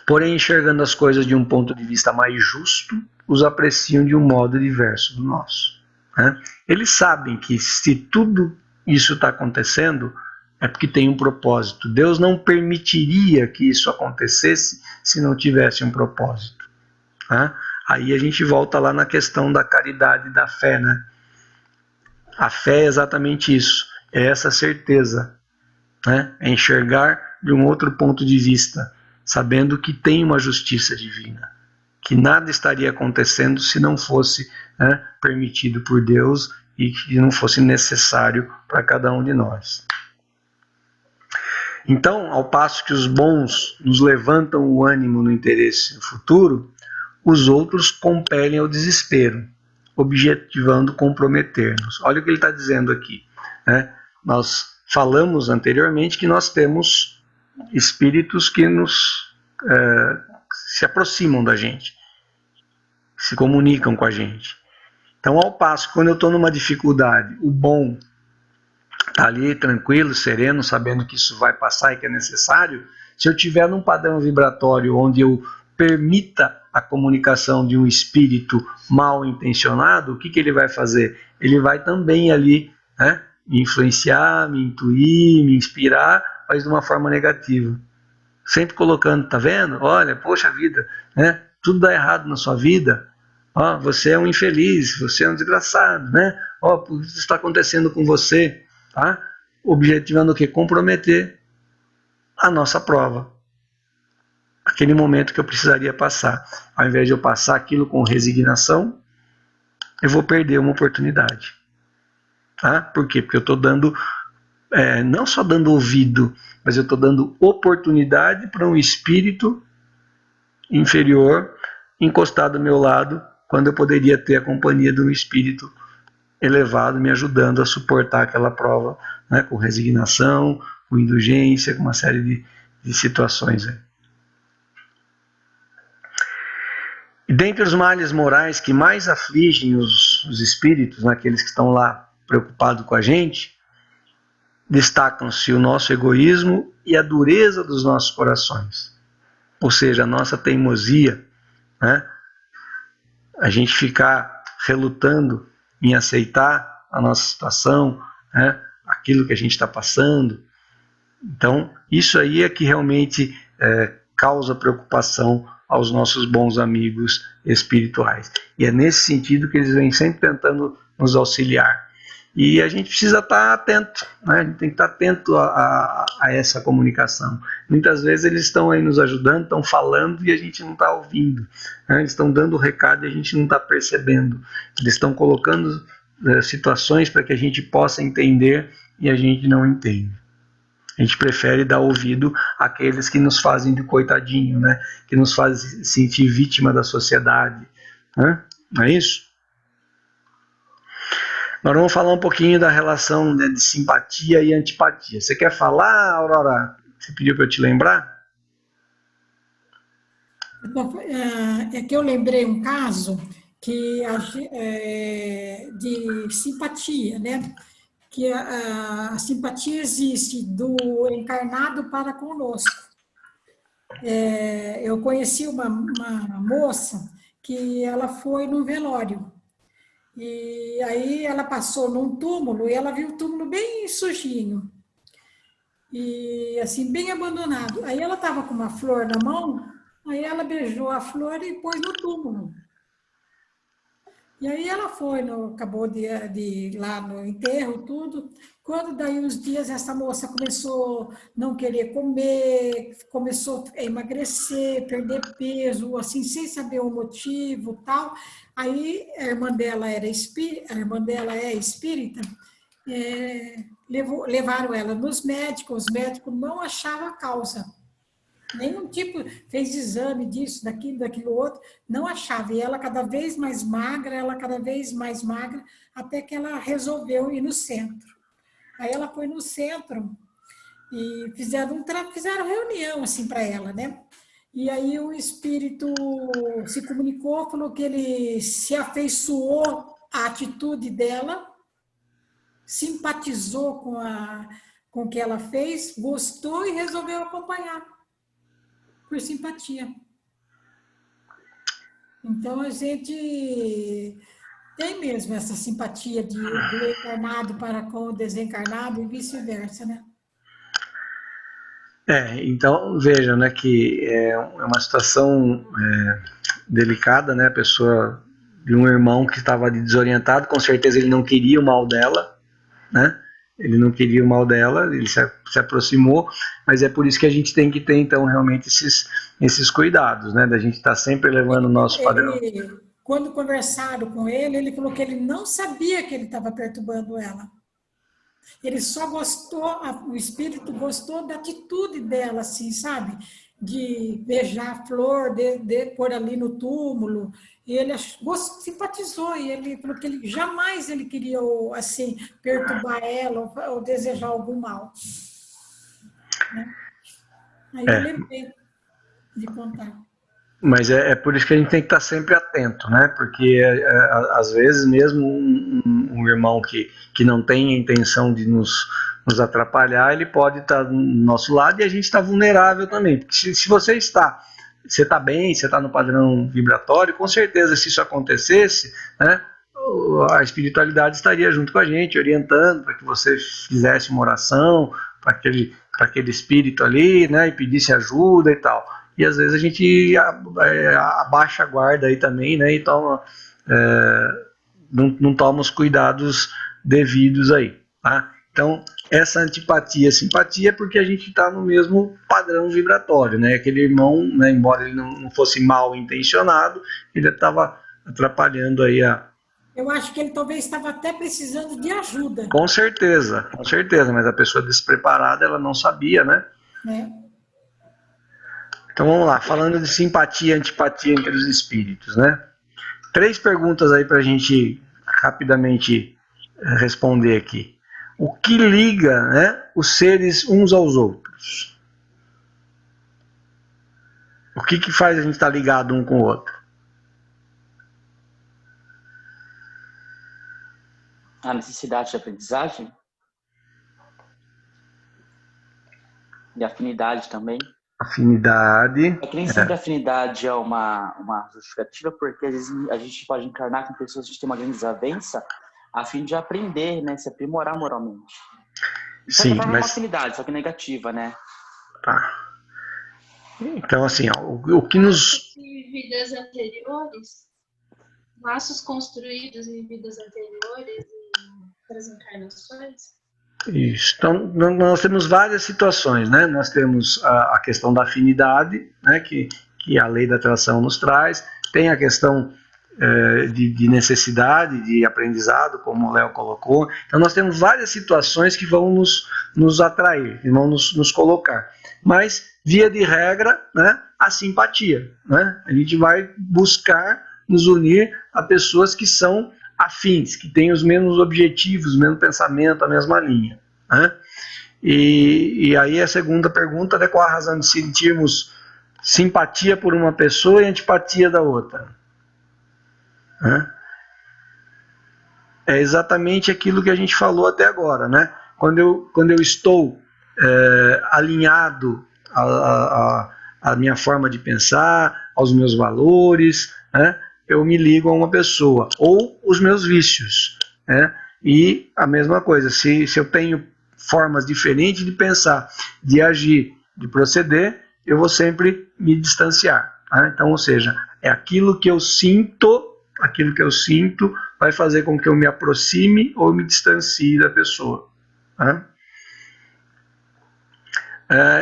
Speaker 1: Porém, enxergando as coisas de um ponto de vista mais justo, os apreciam de um modo diverso do nosso. Né? Eles sabem que se tudo isso está acontecendo, é porque tem um propósito. Deus não permitiria que isso acontecesse se não tivesse um propósito. Né? Aí a gente volta lá na questão da caridade e da fé. Né? A fé é exatamente isso, é essa certeza. Né? É enxergar de um outro ponto de vista, sabendo que tem uma justiça divina, que nada estaria acontecendo se não fosse, né, permitido por Deus e que não fosse necessário para cada um de nós. Então, ao passo que os bons nos levantam o ânimo no interesse futuro, os outros compelem ao desespero, objetivando comprometer-nos. Olha o que ele está dizendo aqui. Né? Nós falamos anteriormente que nós temos espíritos que se aproximam da gente, se comunicam com a gente. Então, ao passo que quando eu estou numa dificuldade, o bom está ali tranquilo, sereno, sabendo que isso vai passar e que é necessário. Se eu tiver num padrão vibratório onde eu permita a comunicação de um espírito mal intencionado, o que ele vai fazer? Ele vai também ali, né, me influenciar, me intuir, me inspirar, mas de uma forma negativa. Sempre colocando, tá vendo? Olha, poxa vida, né? Tudo dá errado na sua vida. Ó, você é um infeliz, você é um desgraçado, né? Ó, isso está acontecendo com você, tá? Objetivando o quê? Comprometer a nossa prova. Aquele momento que eu precisaria passar. Ao invés de eu passar aquilo com resignação, eu vou perder uma oportunidade. Tá? Por quê? Porque eu estou dando, não só dando ouvido, mas eu estou dando oportunidade para um espírito inferior encostar do meu lado, quando eu poderia ter a companhia de um espírito elevado me ajudando a suportar aquela prova, né, com resignação, com indulgência, com uma série de situações. E dentre os males morais que mais afligem os espíritos, aqueles que estão lá preocupados com a gente, destacam-se o nosso egoísmo e a dureza dos nossos corações. Ou seja, a nossa teimosia, né? A gente ficar relutando em aceitar a nossa situação, né? Aquilo que a gente está passando. Então, isso aí é que realmente causa preocupação aos nossos bons amigos espirituais. E é nesse sentido que eles vêm sempre tentando nos auxiliar. E a gente precisa estar atento, né? A gente tem que estar atento a essa comunicação. Muitas vezes eles estão aí nos ajudando, estão falando e a gente não está ouvindo, né? Eles estão dando o recado e a gente não está percebendo. Eles estão colocando situações para que a gente possa entender e a gente não entende. A gente prefere dar ouvido àqueles que nos fazem de coitadinho, né? Que nos fazem sentir vítima da sociedade, né? Não é isso? Agora vamos falar um pouquinho da relação, né, de simpatia e antipatia. Você quer falar, Aurora? Você pediu para eu te lembrar?
Speaker 8: É que eu lembrei um caso que de simpatia, né? Que a simpatia existe do encarnado para conosco. Eu conheci uma moça que ela foi no velório. E aí ela passou num túmulo e ela viu o túmulo bem sujinho. E assim, bem abandonado. Aí ela estava com uma flor na mão, aí ela beijou a flor e pôs no túmulo. E aí ela foi, acabou de ir lá no enterro, tudo. Quando daí uns dias essa moça começou a não querer comer, começou a emagrecer, perder peso, assim, sem saber o motivo, tal. Aí a irmã dela é espírita, levaram ela nos médicos, os médicos não achavam a causa. Nenhum tipo, fez exame disso, daquilo outro, não achava. E ela cada vez mais magra, até que ela resolveu ir no centro. Aí ela foi no centro e fizeram reunião assim para ela, né? E aí o espírito se comunicou, falou que ele se afeiçoou à atitude dela, simpatizou com o que ela fez, gostou e resolveu acompanhar. Por simpatia. Então, a gente tem mesmo essa simpatia do encarnado para com o desencarnado e vice-versa, né?
Speaker 1: Então, vejam, né, que é uma situação delicada, né? A pessoa de um irmão que estava desorientado, com certeza ele não queria o mal dela, né? Ele não queria o mal dela, ele se aproximou, mas é por isso que a gente tem que ter, então, realmente esses cuidados, né? Da gente estar sempre levando o nosso padrão.
Speaker 8: Quando conversaram com ele, ele falou que ele não sabia que ele estava perturbando ela. Ele só gostou, o espírito gostou da atitude dela, assim, sabe? de beijar a flor, de pôr ali no túmulo. E ele simpatizou, e ele falou que ele jamais ele queria assim, perturbar ela ou desejar algum mal. Né? Aí eu lembrei de contar.
Speaker 1: Mas é por isso que a gente tem que estar sempre atento, né? Porque às vezes mesmo um irmão que não tem a intenção de nos atrapalhar, ele pode estar do nosso lado e a gente está vulnerável também. Porque se você está bem, você está no padrão vibratório, com certeza se isso acontecesse, né? A espiritualidade estaria junto com a gente, orientando para que você fizesse uma oração para aquele espírito ali, né? E pedisse ajuda e tal. E às vezes a gente abaixa a guarda aí também, né? E não toma os cuidados devidos aí, tá? Então, essa antipatia, simpatia, é porque a gente está no mesmo padrão vibratório, né? Aquele irmão, né, embora ele não fosse mal intencionado, ele estava atrapalhando aí
Speaker 8: Eu acho que ele talvez estava até precisando de ajuda.
Speaker 1: Com certeza, mas a pessoa despreparada, ela não sabia, né? Então vamos lá, falando de simpatia e antipatia entre os espíritos, né? 3 perguntas aí para a gente rapidamente responder aqui. O que liga, né, os seres uns aos outros? O que faz a gente estar ligado um com o outro?
Speaker 9: A necessidade de aprendizagem e afinidade também.
Speaker 1: Afinidade.
Speaker 9: É que nem sempre a afinidade é uma justificativa, porque às vezes a gente pode encarnar com pessoas que têm uma grande desavença a fim de aprender, né? Se aprimorar moralmente.
Speaker 1: Sim,
Speaker 9: mas... é uma
Speaker 1: mas...
Speaker 9: afinidade, só que negativa, né?
Speaker 1: Tá. Então, assim, ó, o que nos...
Speaker 3: Em vidas anteriores, laços construídos em vidas anteriores e outras encarnações.
Speaker 1: Isso. Então, nós temos várias situações, né? Nós temos a questão da afinidade, né? Que a lei da atração nos traz. Tem a questão de necessidade, de aprendizado, como o Léo colocou. Então, nós temos várias situações que vão nos atrair, que vão nos colocar. Mas, via de regra, né? A simpatia, né? A gente vai buscar nos unir a pessoas que são afins, que têm os mesmos objetivos, o mesmo pensamento, a mesma linha, né? E aí a segunda pergunta é qual a razão de sentirmos simpatia por uma pessoa e antipatia da outra, né? É exatamente aquilo que a gente falou até agora, né? Quando eu estou alinhado à minha forma de pensar, aos meus valores, né? Eu me ligo a uma pessoa, ou os meus vícios, né? E a mesma coisa, se eu tenho formas diferentes de pensar, de agir, de proceder, eu vou sempre me distanciar, tá? Então, ou seja, é aquilo que eu sinto vai fazer com que eu me aproxime ou me distancie da pessoa, tá?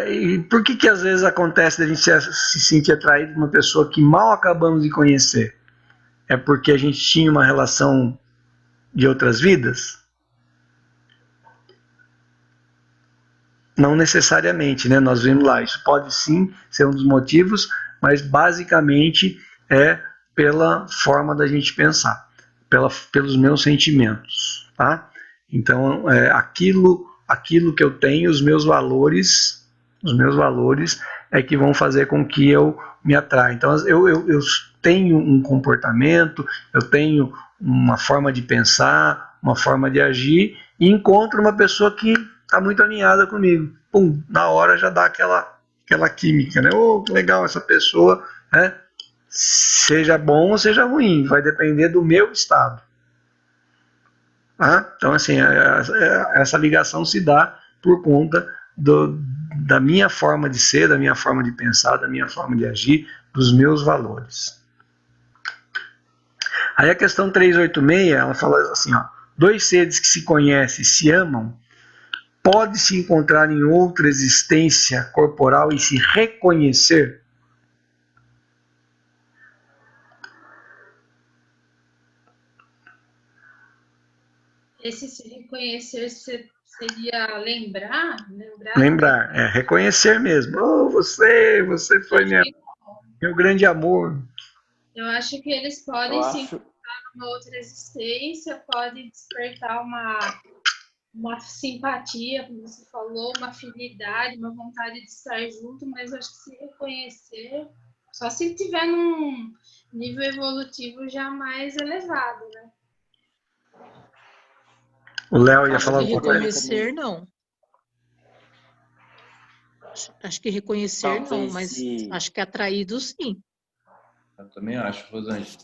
Speaker 1: E por que às vezes acontece a gente se sentir atraído por uma pessoa que mal acabamos de conhecer? É porque a gente tinha uma relação de outras vidas? Não necessariamente, né? Nós vimos lá, isso pode sim ser um dos motivos, mas basicamente é pela forma da gente pensar, pelos meus sentimentos, tá? Então, aquilo que eu tenho, os meus valores é que vão fazer com que eu me atraia. Então, eu tenho um comportamento, eu tenho uma forma de pensar, uma forma de agir, e encontro uma pessoa que está muito alinhada comigo. Pum, na hora já dá aquela química, né? Oh, que legal essa pessoa, né? Seja bom ou seja ruim, vai depender do meu estado. Ah, então, assim, essa ligação se dá por conta da minha forma de ser, da minha forma de pensar, da minha forma de agir, dos meus valores. Aí a questão 386, ela fala assim, ó, 2 seres que se conhecem e se amam, pode se encontrar em outra existência corporal e se reconhecer?
Speaker 3: Esse se reconhecer seria lembrar?
Speaker 1: Lembrar, reconhecer mesmo. Oh, você foi meu grande amor.
Speaker 3: Eu acho que eles podem se encontrar numa outra existência, podem despertar uma simpatia, como você falou, uma afinidade, uma vontade de estar junto, mas eu acho que se reconhecer, só se tiver num nível evolutivo já mais elevado, né?
Speaker 1: O Léo ia falar alguma coisa?
Speaker 4: Reconhecer, não. Acho que reconhecer não, mas acho que atraído sim.
Speaker 6: Eu também acho, Rosângela.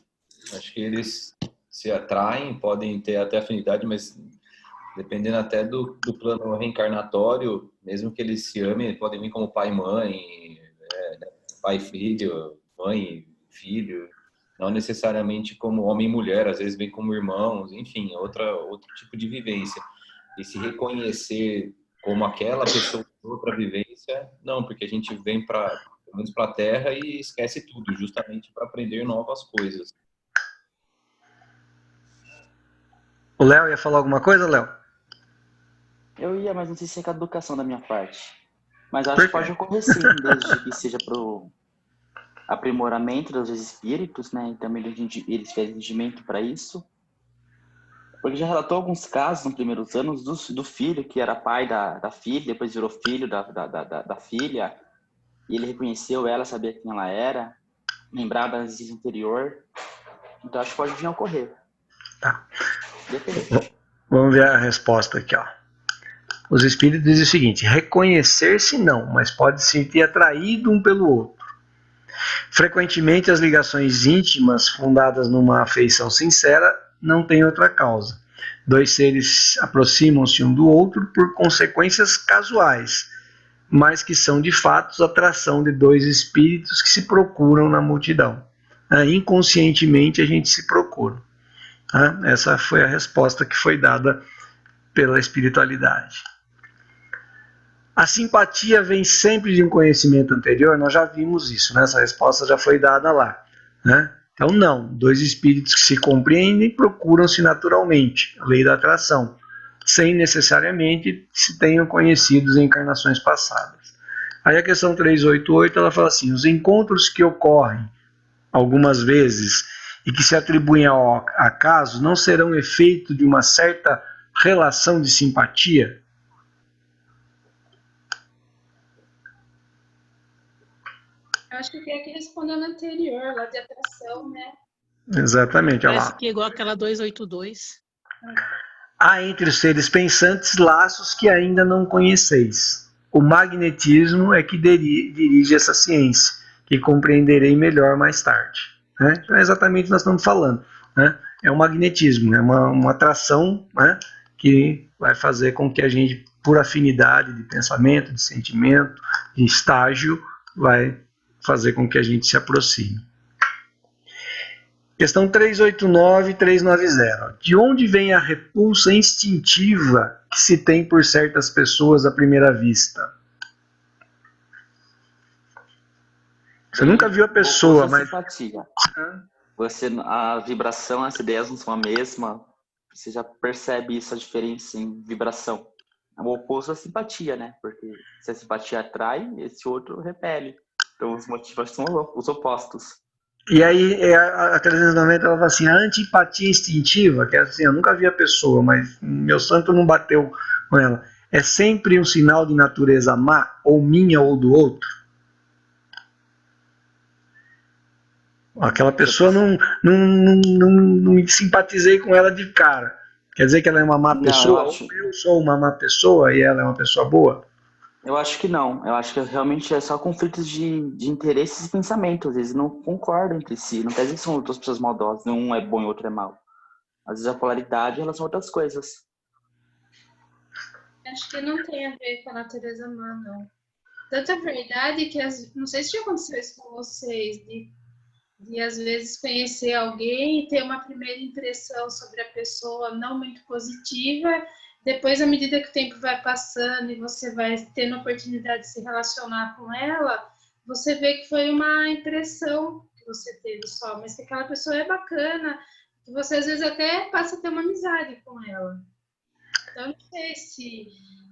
Speaker 6: Acho que eles se atraem, podem ter até afinidade, mas dependendo até do plano reencarnatório, mesmo que eles se amem, podem vir como pai e mãe, pai e filho, mãe e filho, não necessariamente como homem e mulher, às vezes vem como irmãos, enfim, outro tipo de vivência. E se reconhecer como aquela pessoa com outra vivência, não, porque a gente vem para a Terra e esquece tudo, justamente para aprender novas coisas.
Speaker 1: O Léo ia falar alguma coisa, Léo?
Speaker 9: Eu ia, mas não sei se é caducação da minha parte. Mas acho que pode ocorrer sim, desde que seja para o aprimoramento dos espíritos, né? E também eles fazem rendimento para isso. Porque já relatou alguns casos nos primeiros anos do filho, que era pai da filha, depois virou filho da filha, e ele reconheceu ela, sabia quem ela era, lembrava da existência anterior. Então acho que pode vir a ocorrer.
Speaker 1: Tá.
Speaker 9: Depende.
Speaker 1: Vamos ver a resposta aqui, ó. Os espíritos dizem o seguinte: reconhecer-se não, mas pode se sentir atraído um pelo outro. Frequentemente as ligações íntimas fundadas numa afeição sincera não têm outra causa. Dois seres aproximam-se um do outro por consequências casuais, mas que são de fato atração de dois espíritos que se procuram na multidão. Inconscientemente a gente se procura. Essa foi a resposta que foi dada pela espiritualidade. A simpatia vem sempre de um conhecimento anterior, nós já vimos isso, né? Essa resposta já foi dada lá. Né? Então, não, dois espíritos que se compreendem procuram-se naturalmente, a lei da atração, sem necessariamente se tenham conhecidos em encarnações passadas. Aí a questão 388, ela fala assim: os encontros que ocorrem algumas vezes e que se atribuem ao acaso não serão efeito de uma certa relação de simpatia?
Speaker 3: Acho que é que respondeu no anterior, lá de atração, né?
Speaker 1: Exatamente, olha lá.
Speaker 4: Parece que é igual aquela 282.
Speaker 1: Há entre os seres pensantes laços que ainda não conheceis. O magnetismo é que dirige essa ciência, que compreenderei melhor mais tarde. Né? Então é exatamente o que nós estamos falando. Né? É um magnetismo, é uma atração, né? Que vai fazer com que a gente, por afinidade de pensamento, de sentimento, de estágio, vai fazer com que a gente se aproxime. Questão 389 e 390. De onde vem a repulsa instintiva que se tem por certas pessoas à primeira vista? Você nunca viu a pessoa, mas...
Speaker 9: simpatia. A vibração, as ideias não são a mesma. Você já percebe isso, a diferença em vibração. O oposto é a simpatia, né? Porque se a simpatia atrai, esse outro repele. Então os motivos são os opostos.
Speaker 1: E aí a 390 ela fala assim: a antipatia instintiva, que é assim, eu nunca vi a pessoa, mas meu santo não bateu com ela, é sempre um sinal de natureza má, ou minha ou do outro? Aquela pessoa não simpatizei com ela de cara. Quer dizer que ela é uma má pessoa? Eu sou uma má pessoa e ela é uma pessoa boa?
Speaker 9: Eu acho que não. Eu acho que realmente é só conflitos de interesses e pensamentos. Às vezes não concordam entre si. Não quer dizer que são duas pessoas maldosas. Um é bom e o outro é mau. Às vezes a polaridade em relação a outras coisas.
Speaker 3: Acho que não tem a ver com a natureza má, não. Tanta verdade que, não sei se já aconteceu isso com vocês, de às vezes conhecer alguém e ter uma primeira impressão sobre a pessoa não muito positiva. Depois, à medida que o tempo vai passando e você vai tendo a oportunidade de se relacionar com ela, você vê que foi uma impressão que você teve só, mas que aquela pessoa é bacana, que você às vezes até passa a ter uma amizade com ela. Então, não sei se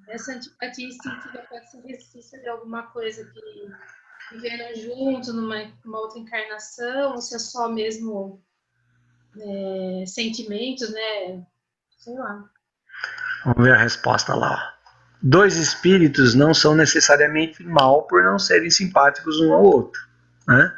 Speaker 3: essa antipatia instintiva pode ser resistência de alguma coisa que viveram junto numa outra encarnação, ou se é só mesmo sentimentos, né? Sei lá.
Speaker 1: Vamos ver a resposta lá. Ó. Dois espíritos não são necessariamente mal por não serem simpáticos um ao outro. Né?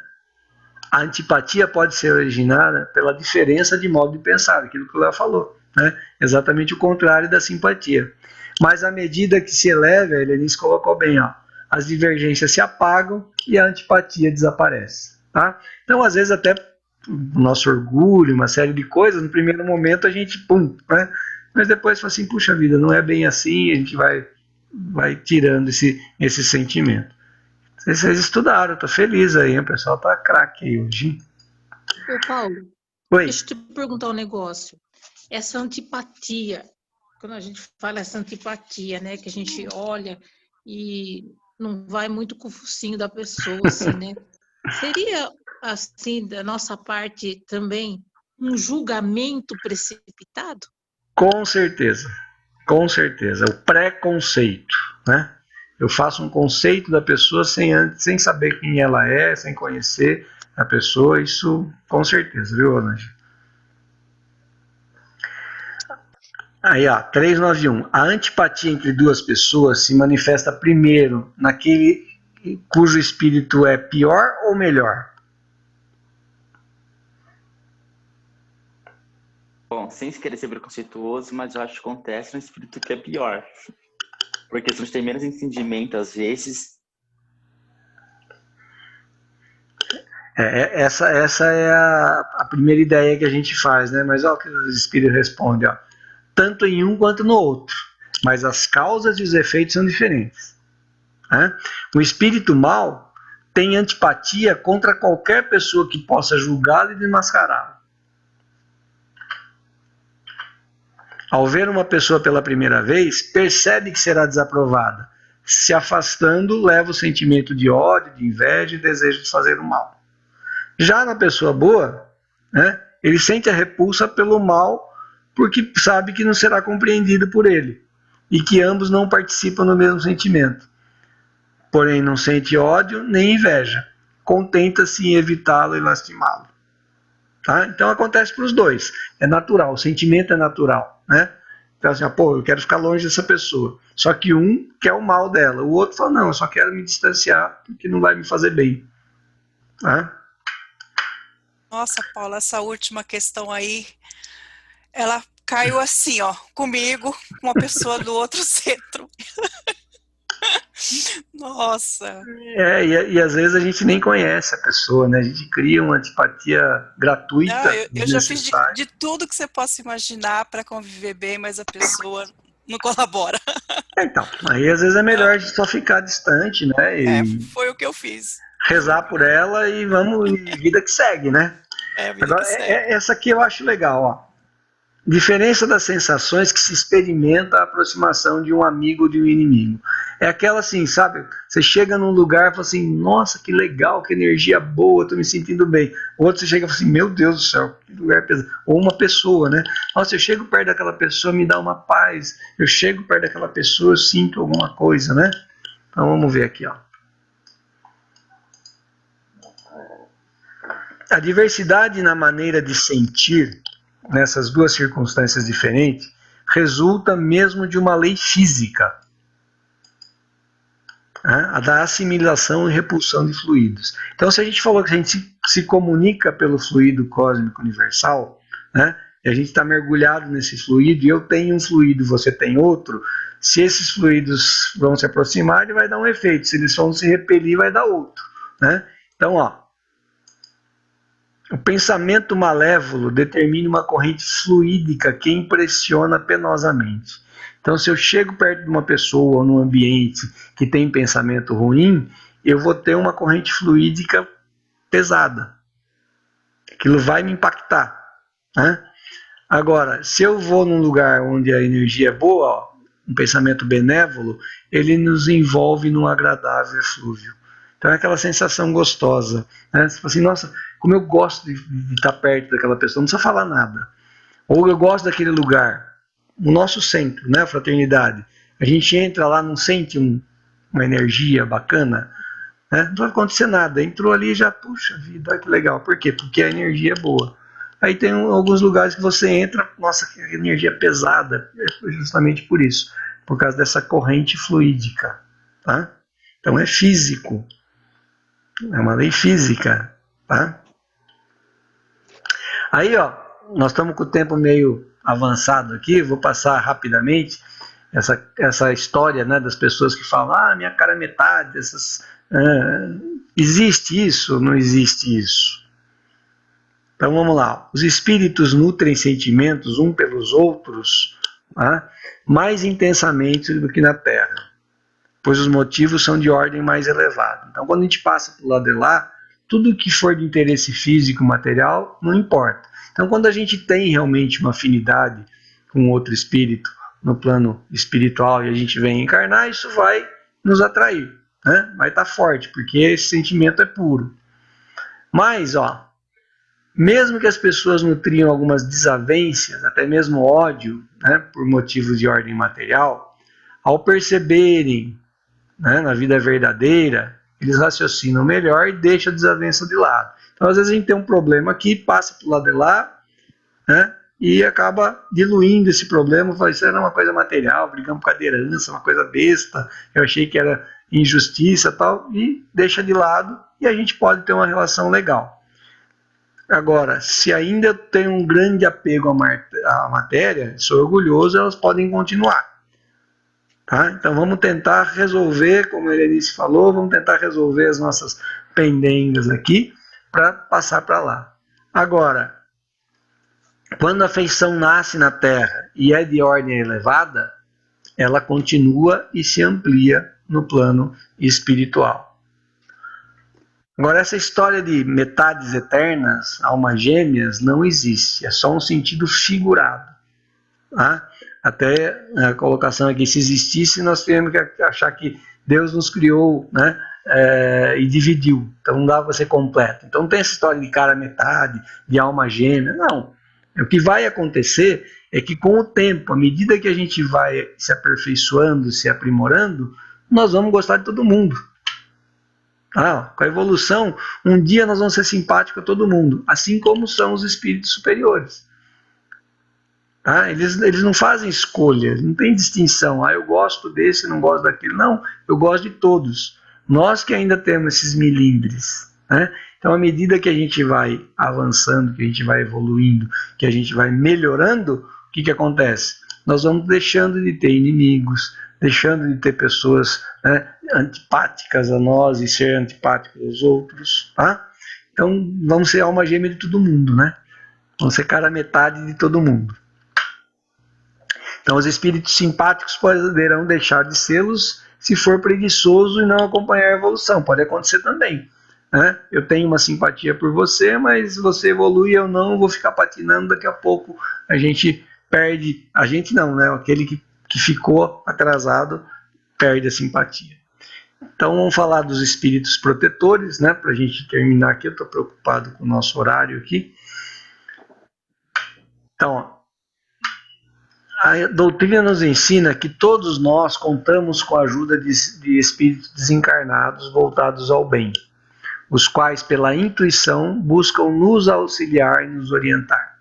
Speaker 1: A antipatia pode ser originada pela diferença de modo de pensar, aquilo que o Léo falou. Né? Exatamente o contrário da simpatia. Mas à medida que se eleva, a Helenice colocou bem, ó, as divergências se apagam e a antipatia desaparece. Tá? Então, às vezes, até o nosso orgulho, uma série de coisas, no primeiro momento a gente, né? Mas depois fala assim, puxa vida, não é bem assim, a gente vai tirando esse sentimento. Vocês estudaram, eu tô feliz aí, o pessoal tá craque aí hoje.
Speaker 4: Ô, Paulo,
Speaker 1: Oi.
Speaker 4: deixa eu te perguntar um negócio. Essa antipatia, quando a gente fala essa antipatia, né, que a gente olha e não vai muito com o focinho da pessoa, assim, né? Seria, assim, da nossa parte também, um julgamento precipitado?
Speaker 1: Com certeza, o preconceito, né? Eu faço um conceito da pessoa sem saber quem ela é, sem conhecer a pessoa, isso com certeza, viu, Olange? Aí, ó, 391. A antipatia entre duas pessoas se manifesta primeiro naquele cujo espírito é pior ou melhor?
Speaker 9: Bom, sem querer ser preconceituoso, mas eu acho que acontece no espírito que é pior. Porque se a gente tem menos entendimento, às vezes...
Speaker 1: Essa é a primeira ideia que a gente faz, né? Mas olha o que os espíritos respondem, ó. Tanto em um quanto no outro. Mas as causas e os efeitos são diferentes. Né? O espírito mau tem antipatia contra qualquer pessoa que possa julgá-lo e desmascará-lo. Ao ver uma pessoa pela primeira vez, percebe que será desaprovada. Se afastando, leva o sentimento de ódio, de inveja e desejo de fazer o mal. Já na pessoa boa, né, ele sente a repulsa pelo mal porque sabe que não será compreendido por ele e que ambos não participam do mesmo sentimento. Porém, não sente ódio nem inveja. Contenta-se em evitá-lo e lastimá-lo. Tá? Então acontece para os dois. É natural, o sentimento é natural. Né? Então assim, eu quero ficar longe dessa pessoa. Só que um quer o mal dela. O outro fala, não, eu só quero me distanciar porque não vai me fazer bem. Tá?
Speaker 2: Nossa, Paula, essa última questão aí, ela caiu assim, ó, comigo, com uma pessoa do outro centro. Nossa.
Speaker 1: E às vezes a gente nem conhece a pessoa, né? A gente cria uma antipatia gratuita.
Speaker 2: Não, eu já fiz de tudo que você possa imaginar para conviver bem, mas a pessoa não colabora.
Speaker 1: Então, aí às vezes é melhor a gente só ficar distante, né? E
Speaker 2: foi o que eu fiz.
Speaker 1: Rezar por ela e vamos, vida que segue, né? Agora, essa aqui eu acho legal, ó. Diferença das sensações que se experimenta a aproximação de um amigo ou de um inimigo. É aquela assim, sabe? Você chega num lugar e fala assim, nossa, que legal, que energia boa, tô me sentindo bem. O outro você chega e fala assim, meu Deus do céu, que lugar pesado. Ou uma pessoa, né? Nossa, eu chego perto daquela pessoa, me dá uma paz. Eu chego perto daquela pessoa, eu sinto alguma coisa, né? Então vamos ver aqui, ó. A diversidade na maneira de sentir nessas duas circunstâncias diferentes resulta mesmo de uma lei física, né? A da assimilação e repulsão de fluidos. Então, se a gente falou que a gente se comunica pelo fluido cósmico universal, né? E a gente está mergulhado nesse fluido, e eu tenho um fluido, você tem outro, se esses fluidos vão se aproximar, ele vai dar um efeito, se eles vão se repelir, vai dar outro, né? Então, ó, o pensamento malévolo determina uma corrente fluídica que impressiona penosamente. Então, se eu chego perto de uma pessoa ou num ambiente que tem pensamento ruim, eu vou ter uma corrente fluídica pesada. Aquilo vai me impactar. Né? Agora, se eu vou num lugar onde a energia é boa, ó, um pensamento benévolo, ele nos envolve num agradável eflúvio. Então é aquela sensação gostosa. Né? Você fala assim, nossa, como eu gosto de estar perto daquela pessoa, não precisa falar nada. Ou eu gosto daquele lugar. o nosso centro, né, a fraternidade. A gente entra lá, não sente uma energia bacana, né? Não vai acontecer nada. Entrou ali e já, puxa vida, olha que legal. Por quê? Porque a energia é boa. Aí tem alguns lugares que você entra, nossa, que energia pesada, é justamente por isso, por causa dessa corrente fluídica, tá? Então é físico, é uma lei física, tá? Aí, ó, nós estamos com o tempo meio avançado aqui, vou passar rapidamente essa história, né, das pessoas que falam, minha cara é metade, existe isso? Não existe isso. Então vamos lá, os espíritos nutrem sentimentos um pelos outros, tá, mais intensamente do que na Terra, pois os motivos são de ordem mais elevada. Então quando a gente passa para o lado de lá, tudo que for de interesse físico, material, não importa. Então quando a gente tem realmente uma afinidade com outro espírito no plano espiritual e a gente vem encarnar, isso vai nos atrair, né? Vai estar forte, porque esse sentimento é puro. Mas, ó, mesmo que as pessoas nutriam algumas desavenças, até mesmo ódio, né, por motivos de ordem material, ao perceberem, né, na vida verdadeira, eles raciocinam melhor e deixam a desavença de lado. Então, às vezes a gente tem um problema aqui, passa para o lado de lá, né, e acaba diluindo esse problema, fala, isso era uma coisa material, brigamos por causa de herança, uma coisa besta, eu achei que era injustiça e tal, e deixa de lado, e a gente pode ter uma relação legal. Agora, se ainda eu tenho um grande apego à matéria, sou orgulhoso, elas podem continuar. Tá? Então vamos tentar resolver, como a Helenice falou, vamos tentar resolver as nossas pendengas aqui para passar para lá. Agora, quando a afeição nasce na Terra e é de ordem elevada, ela continua e se amplia no plano espiritual. Agora, essa história de metades eternas, almas gêmeas, não existe. É só um sentido figurado. Tá? Até a colocação aqui, se existisse, nós teríamos que achar que Deus nos criou, né, e dividiu. Então não dá para ser completo. Então não tem essa história de cara metade, de alma gêmea. Não. O que vai acontecer é que com o tempo, à medida que a gente vai se aperfeiçoando, se aprimorando, nós vamos gostar de todo mundo. Com a evolução, um dia nós vamos ser simpáticos a todo mundo, assim como são os espíritos superiores. Tá? Eles não fazem escolha, não tem distinção. Eu gosto desse, não gosto daquele. Não, eu gosto de todos. Nós que ainda temos esses milindres. Né? Então, à medida que a gente vai avançando, que a gente vai evoluindo, que a gente vai melhorando, o que acontece? Nós vamos deixando de ter inimigos, deixando de ter pessoas, né, antipáticas a nós e ser antipáticos aos outros, tá? Então vamos ser alma gêmea de todo mundo, né? Vamos ser cara metade de todo mundo. Então os espíritos simpáticos poderão deixar de sê-los se for preguiçoso e não acompanhar a evolução. Pode acontecer também, né? Eu tenho uma simpatia por você, mas você evolui, eu não, vou ficar patinando, daqui a pouco a gente perde, a gente não, né? Aquele que ficou atrasado perde a simpatia. Então vamos falar dos espíritos protetores, né? Para a gente terminar aqui, eu estou preocupado com o nosso horário aqui. Então, a doutrina nos ensina que todos nós contamos com a ajuda de espíritos desencarnados voltados ao bem, os quais pela intuição buscam nos auxiliar e nos orientar,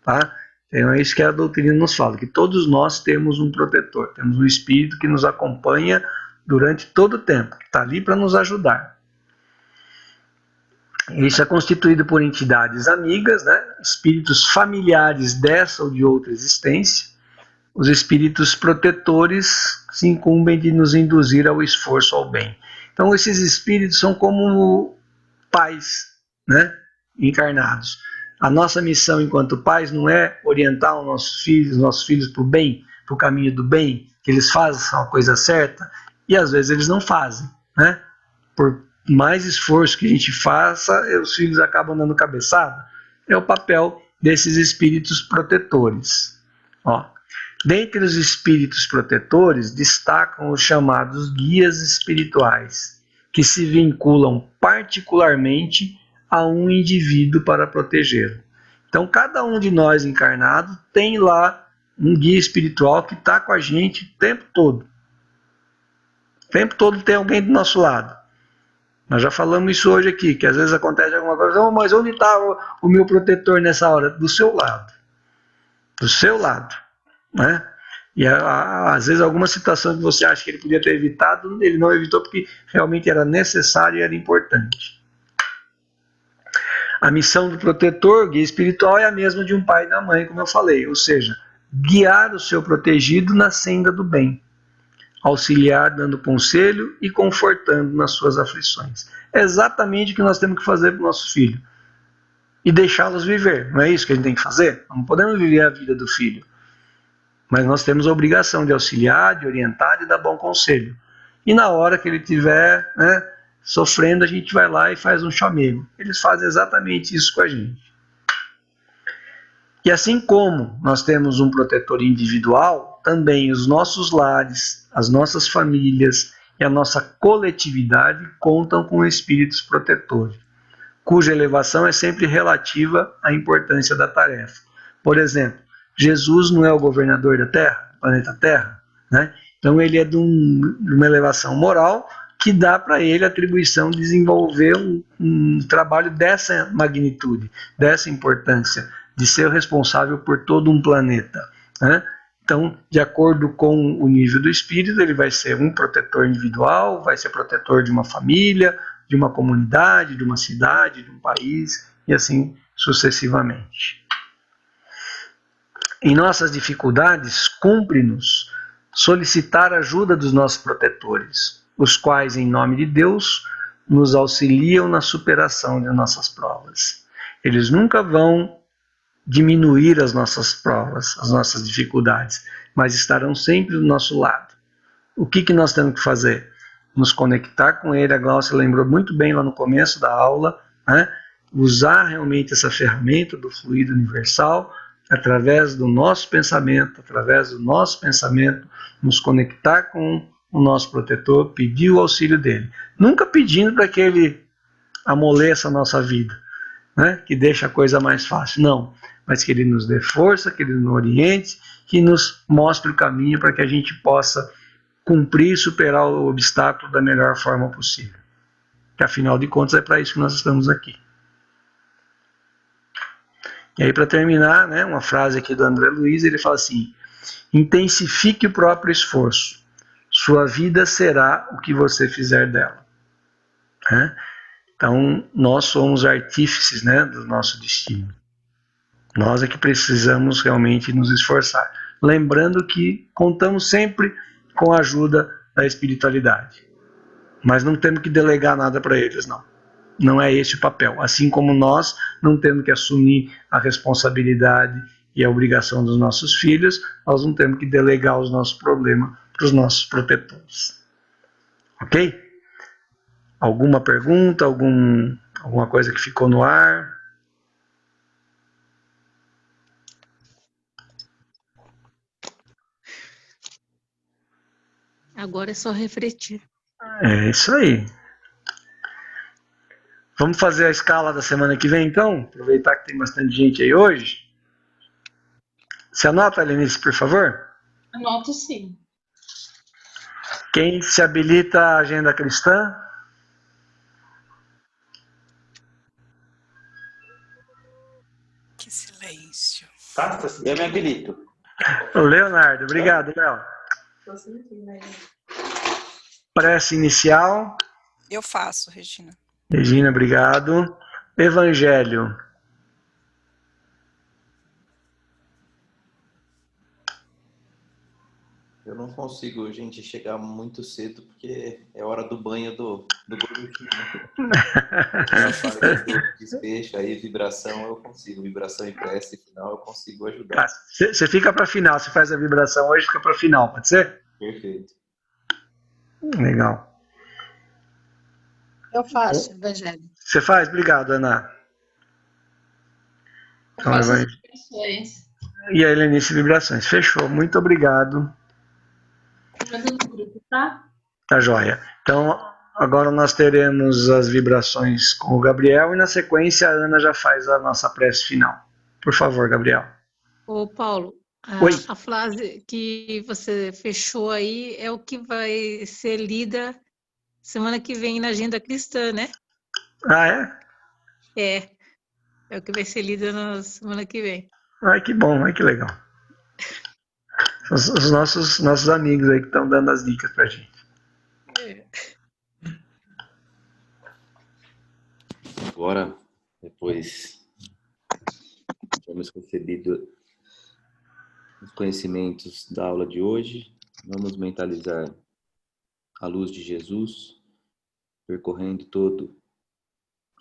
Speaker 1: tá? Então é isso que a doutrina nos fala, que todos nós temos um protetor, temos um espírito que nos acompanha durante todo o tempo, que está ali para nos ajudar. Isso é constituído por entidades amigas, né? Espíritos familiares dessa ou de outra existência. Os espíritos protetores se incumbem de nos induzir ao esforço ao bem. Então esses espíritos são como pais, né, encarnados. A nossa missão enquanto pais não é orientar os nossos filhos para o bem, para o caminho do bem, que eles façam a coisa certa, e às vezes eles não fazem, né? Por mais esforço que a gente faça, os filhos acabam dando cabeçada. É o papel desses espíritos protetores. Dentre os espíritos protetores, destacam os chamados guias espirituais, que se vinculam particularmente a um indivíduo para protegê-lo. Então, cada um de nós encarnado tem lá um guia espiritual que está com a gente o tempo todo. O tempo todo tem alguém do nosso lado. Nós já falamos isso hoje aqui, que às vezes acontece alguma coisa, oh, mas onde está o meu protetor nessa hora? Do seu lado. Do seu lado. Né? E às vezes alguma situação que você acha que ele podia ter evitado, ele não evitou porque realmente era necessário e era importante. A missão do protetor, guia espiritual, é a mesma de um pai e da mãe, como eu falei, ou seja, guiar o seu protegido na senda do bem, auxiliar dando conselho e confortando nas suas aflições. É exatamente o que nós temos que fazer para o nosso filho. E deixá-los viver, não é isso que a gente tem que fazer? Não podemos viver a vida do filho. Mas nós temos a obrigação de auxiliar, de orientar, de dar bom conselho. E na hora que ele estiver, né, sofrendo, a gente vai lá e faz um chamego. Eles fazem exatamente isso com a gente. E assim como nós temos um protetor individual, também os nossos lares, as nossas famílias e a nossa coletividade contam com espíritos protetores, cuja elevação é sempre relativa à importância da tarefa. Por exemplo, Jesus não é o governador da Terra, do planeta Terra, né? Então ele é de uma elevação moral que dá para ele a atribuição de desenvolver um trabalho dessa magnitude, dessa importância, de ser o responsável por todo um planeta, né? Então, de acordo com o nível do espírito, ele vai ser um protetor individual, vai ser protetor de uma família, de uma comunidade, de uma cidade, de um país, e assim sucessivamente. Em nossas dificuldades, cumpre-nos solicitar a ajuda dos nossos protetores, os quais, em nome de Deus, nos auxiliam na superação de nossas provas. Eles nunca vão diminuir as nossas provas, as nossas dificuldades, mas estarão sempre do nosso lado. O que nós temos que fazer? Nos conectar com ele. A Glaucia lembrou muito bem lá no começo da aula, né? Usar realmente essa ferramenta do fluido universal, através do nosso pensamento, nos conectar com o nosso protetor, pedir o auxílio dele. Nunca pedindo para que ele amoleça a nossa vida, né? Que deixe a coisa mais fácil. Não, mas que ele nos dê força, que ele nos oriente, que nos mostre o caminho para que a gente possa cumprir e superar o obstáculo da melhor forma possível. Que afinal de contas é para isso que nós estamos aqui. E aí, para terminar, né, uma frase aqui do André Luiz, ele fala assim: intensifique o próprio esforço, sua vida será o que você fizer dela. Né? Então, nós somos artífices, né, do nosso destino. Nós é que precisamos realmente nos esforçar. Lembrando que contamos sempre com a ajuda da espiritualidade. Mas não temos que delegar nada para eles, não. Não é esse o papel. Assim como nós não temos que assumir a responsabilidade e a obrigação dos nossos filhos, nós não temos que delegar os nossos problemas para os nossos protetores. Ok? Alguma pergunta? Alguma coisa que ficou no ar?
Speaker 4: Agora é só refletir.
Speaker 1: É isso aí. Vamos fazer a escala da semana que vem, então? Aproveitar que tem bastante gente aí hoje. Você anota, Lenice, por favor?
Speaker 3: Anoto sim.
Speaker 1: Quem se habilita à agenda cristã?
Speaker 2: Que silêncio.
Speaker 9: Eu me habilito.
Speaker 1: O Leonardo, obrigado, Léo. Prece inicial.
Speaker 2: Eu faço, Regina.
Speaker 1: Regina, obrigado. Evangelho.
Speaker 6: Eu não consigo, gente, chegar muito cedo, porque é hora do banho do gordinho. A parte do desfecho, aí vibração eu consigo. Vibração e prece final eu consigo ajudar.
Speaker 1: Você fica para final, você faz a vibração hoje, fica para final, pode ser?
Speaker 6: Perfeito.
Speaker 1: Legal.
Speaker 8: Eu faço, Evangelho.
Speaker 1: Você faz? Obrigado, Ana. Então,
Speaker 3: Faço as vibrações.
Speaker 1: E a Helenice Vibrações. Fechou. Muito obrigado.
Speaker 3: Manda no grupo, tá?
Speaker 1: Tá joia. Então, agora nós teremos as vibrações com o Gabriel e na sequência a Ana já faz a nossa prece final. Por favor, Gabriel.
Speaker 4: Ô, Paulo,
Speaker 1: Oi.
Speaker 4: A frase que você fechou aí é o que vai ser lida semana que vem na Agenda Cristã, né?
Speaker 1: Ah, é?
Speaker 4: É o que vai ser lida na semana que vem.
Speaker 1: Ai, que bom, ai, que legal. São os nossos amigos aí que estão dando as dicas pra gente.
Speaker 6: Agora, depois de termos recebido os conhecimentos da aula de hoje, vamos mentalizar a luz de Jesus, percorrendo todo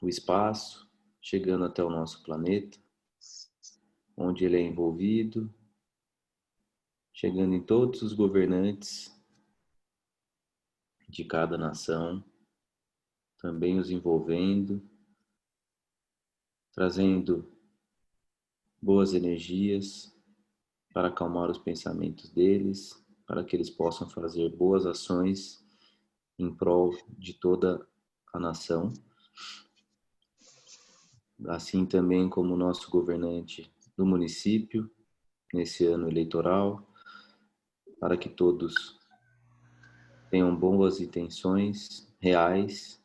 Speaker 6: o espaço, chegando até o nosso planeta, onde ele é envolvido, chegando em todos os governantes de cada nação, também os envolvendo, trazendo boas energias para acalmar os pensamentos deles, para que eles possam fazer boas ações em prol de toda a nação. Assim também como o nosso governante do município, nesse ano eleitoral, para que todos tenham boas intenções reais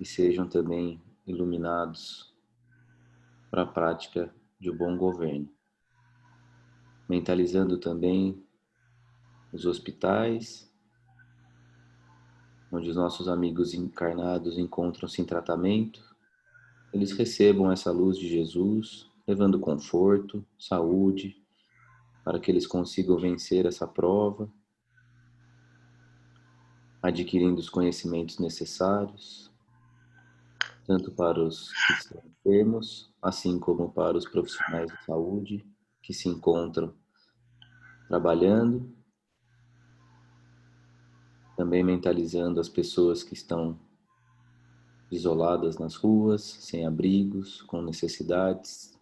Speaker 6: e sejam também iluminados para a prática de um bom governo. Mentalizando também os hospitais, onde os nossos amigos encarnados encontram-se em tratamento, eles recebam essa luz de Jesus, levando conforto, saúde, para que eles consigam vencer essa prova, adquirindo os conhecimentos necessários, tanto para os que estão enfermos, assim como para os profissionais de saúde que se encontram trabalhando, também mentalizando as pessoas que estão isoladas nas ruas, sem abrigos, com necessidades,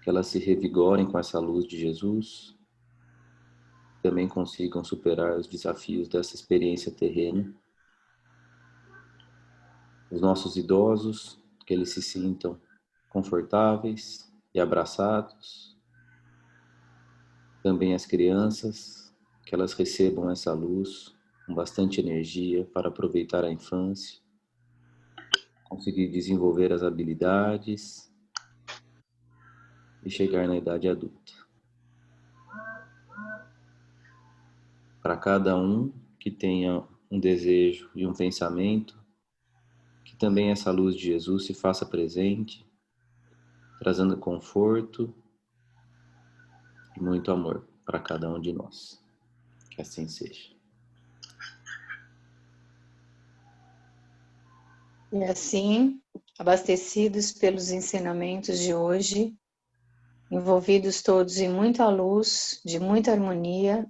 Speaker 6: que elas se revigorem com essa luz de Jesus, também consigam superar os desafios dessa experiência terrena. Os nossos idosos, que eles se sintam confortáveis e abraçados. Também as crianças, que elas recebam essa luz com bastante energia para aproveitar a infância, conseguir desenvolver as habilidades e chegar na idade adulta. Para cada um que tenha um desejo e um pensamento, que também essa luz de Jesus se faça presente, trazendo conforto e muito amor para cada um de nós. Que assim seja.
Speaker 10: E assim, abastecidos pelos ensinamentos de hoje, envolvidos todos em muita luz, de muita harmonia,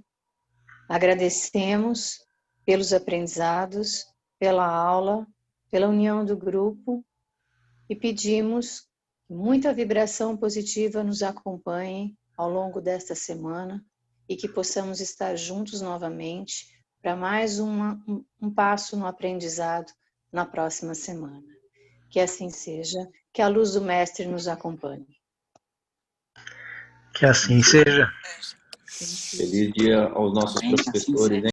Speaker 10: agradecemos pelos aprendizados, pela aula, pela união do grupo e pedimos que muita vibração positiva nos acompanhe ao longo desta semana e que possamos estar juntos novamente para mais um passo no aprendizado na próxima semana. Que assim seja, que a luz do Mestre nos acompanhe.
Speaker 1: Que assim seja.
Speaker 6: Feliz dia aos nossos professores, hein?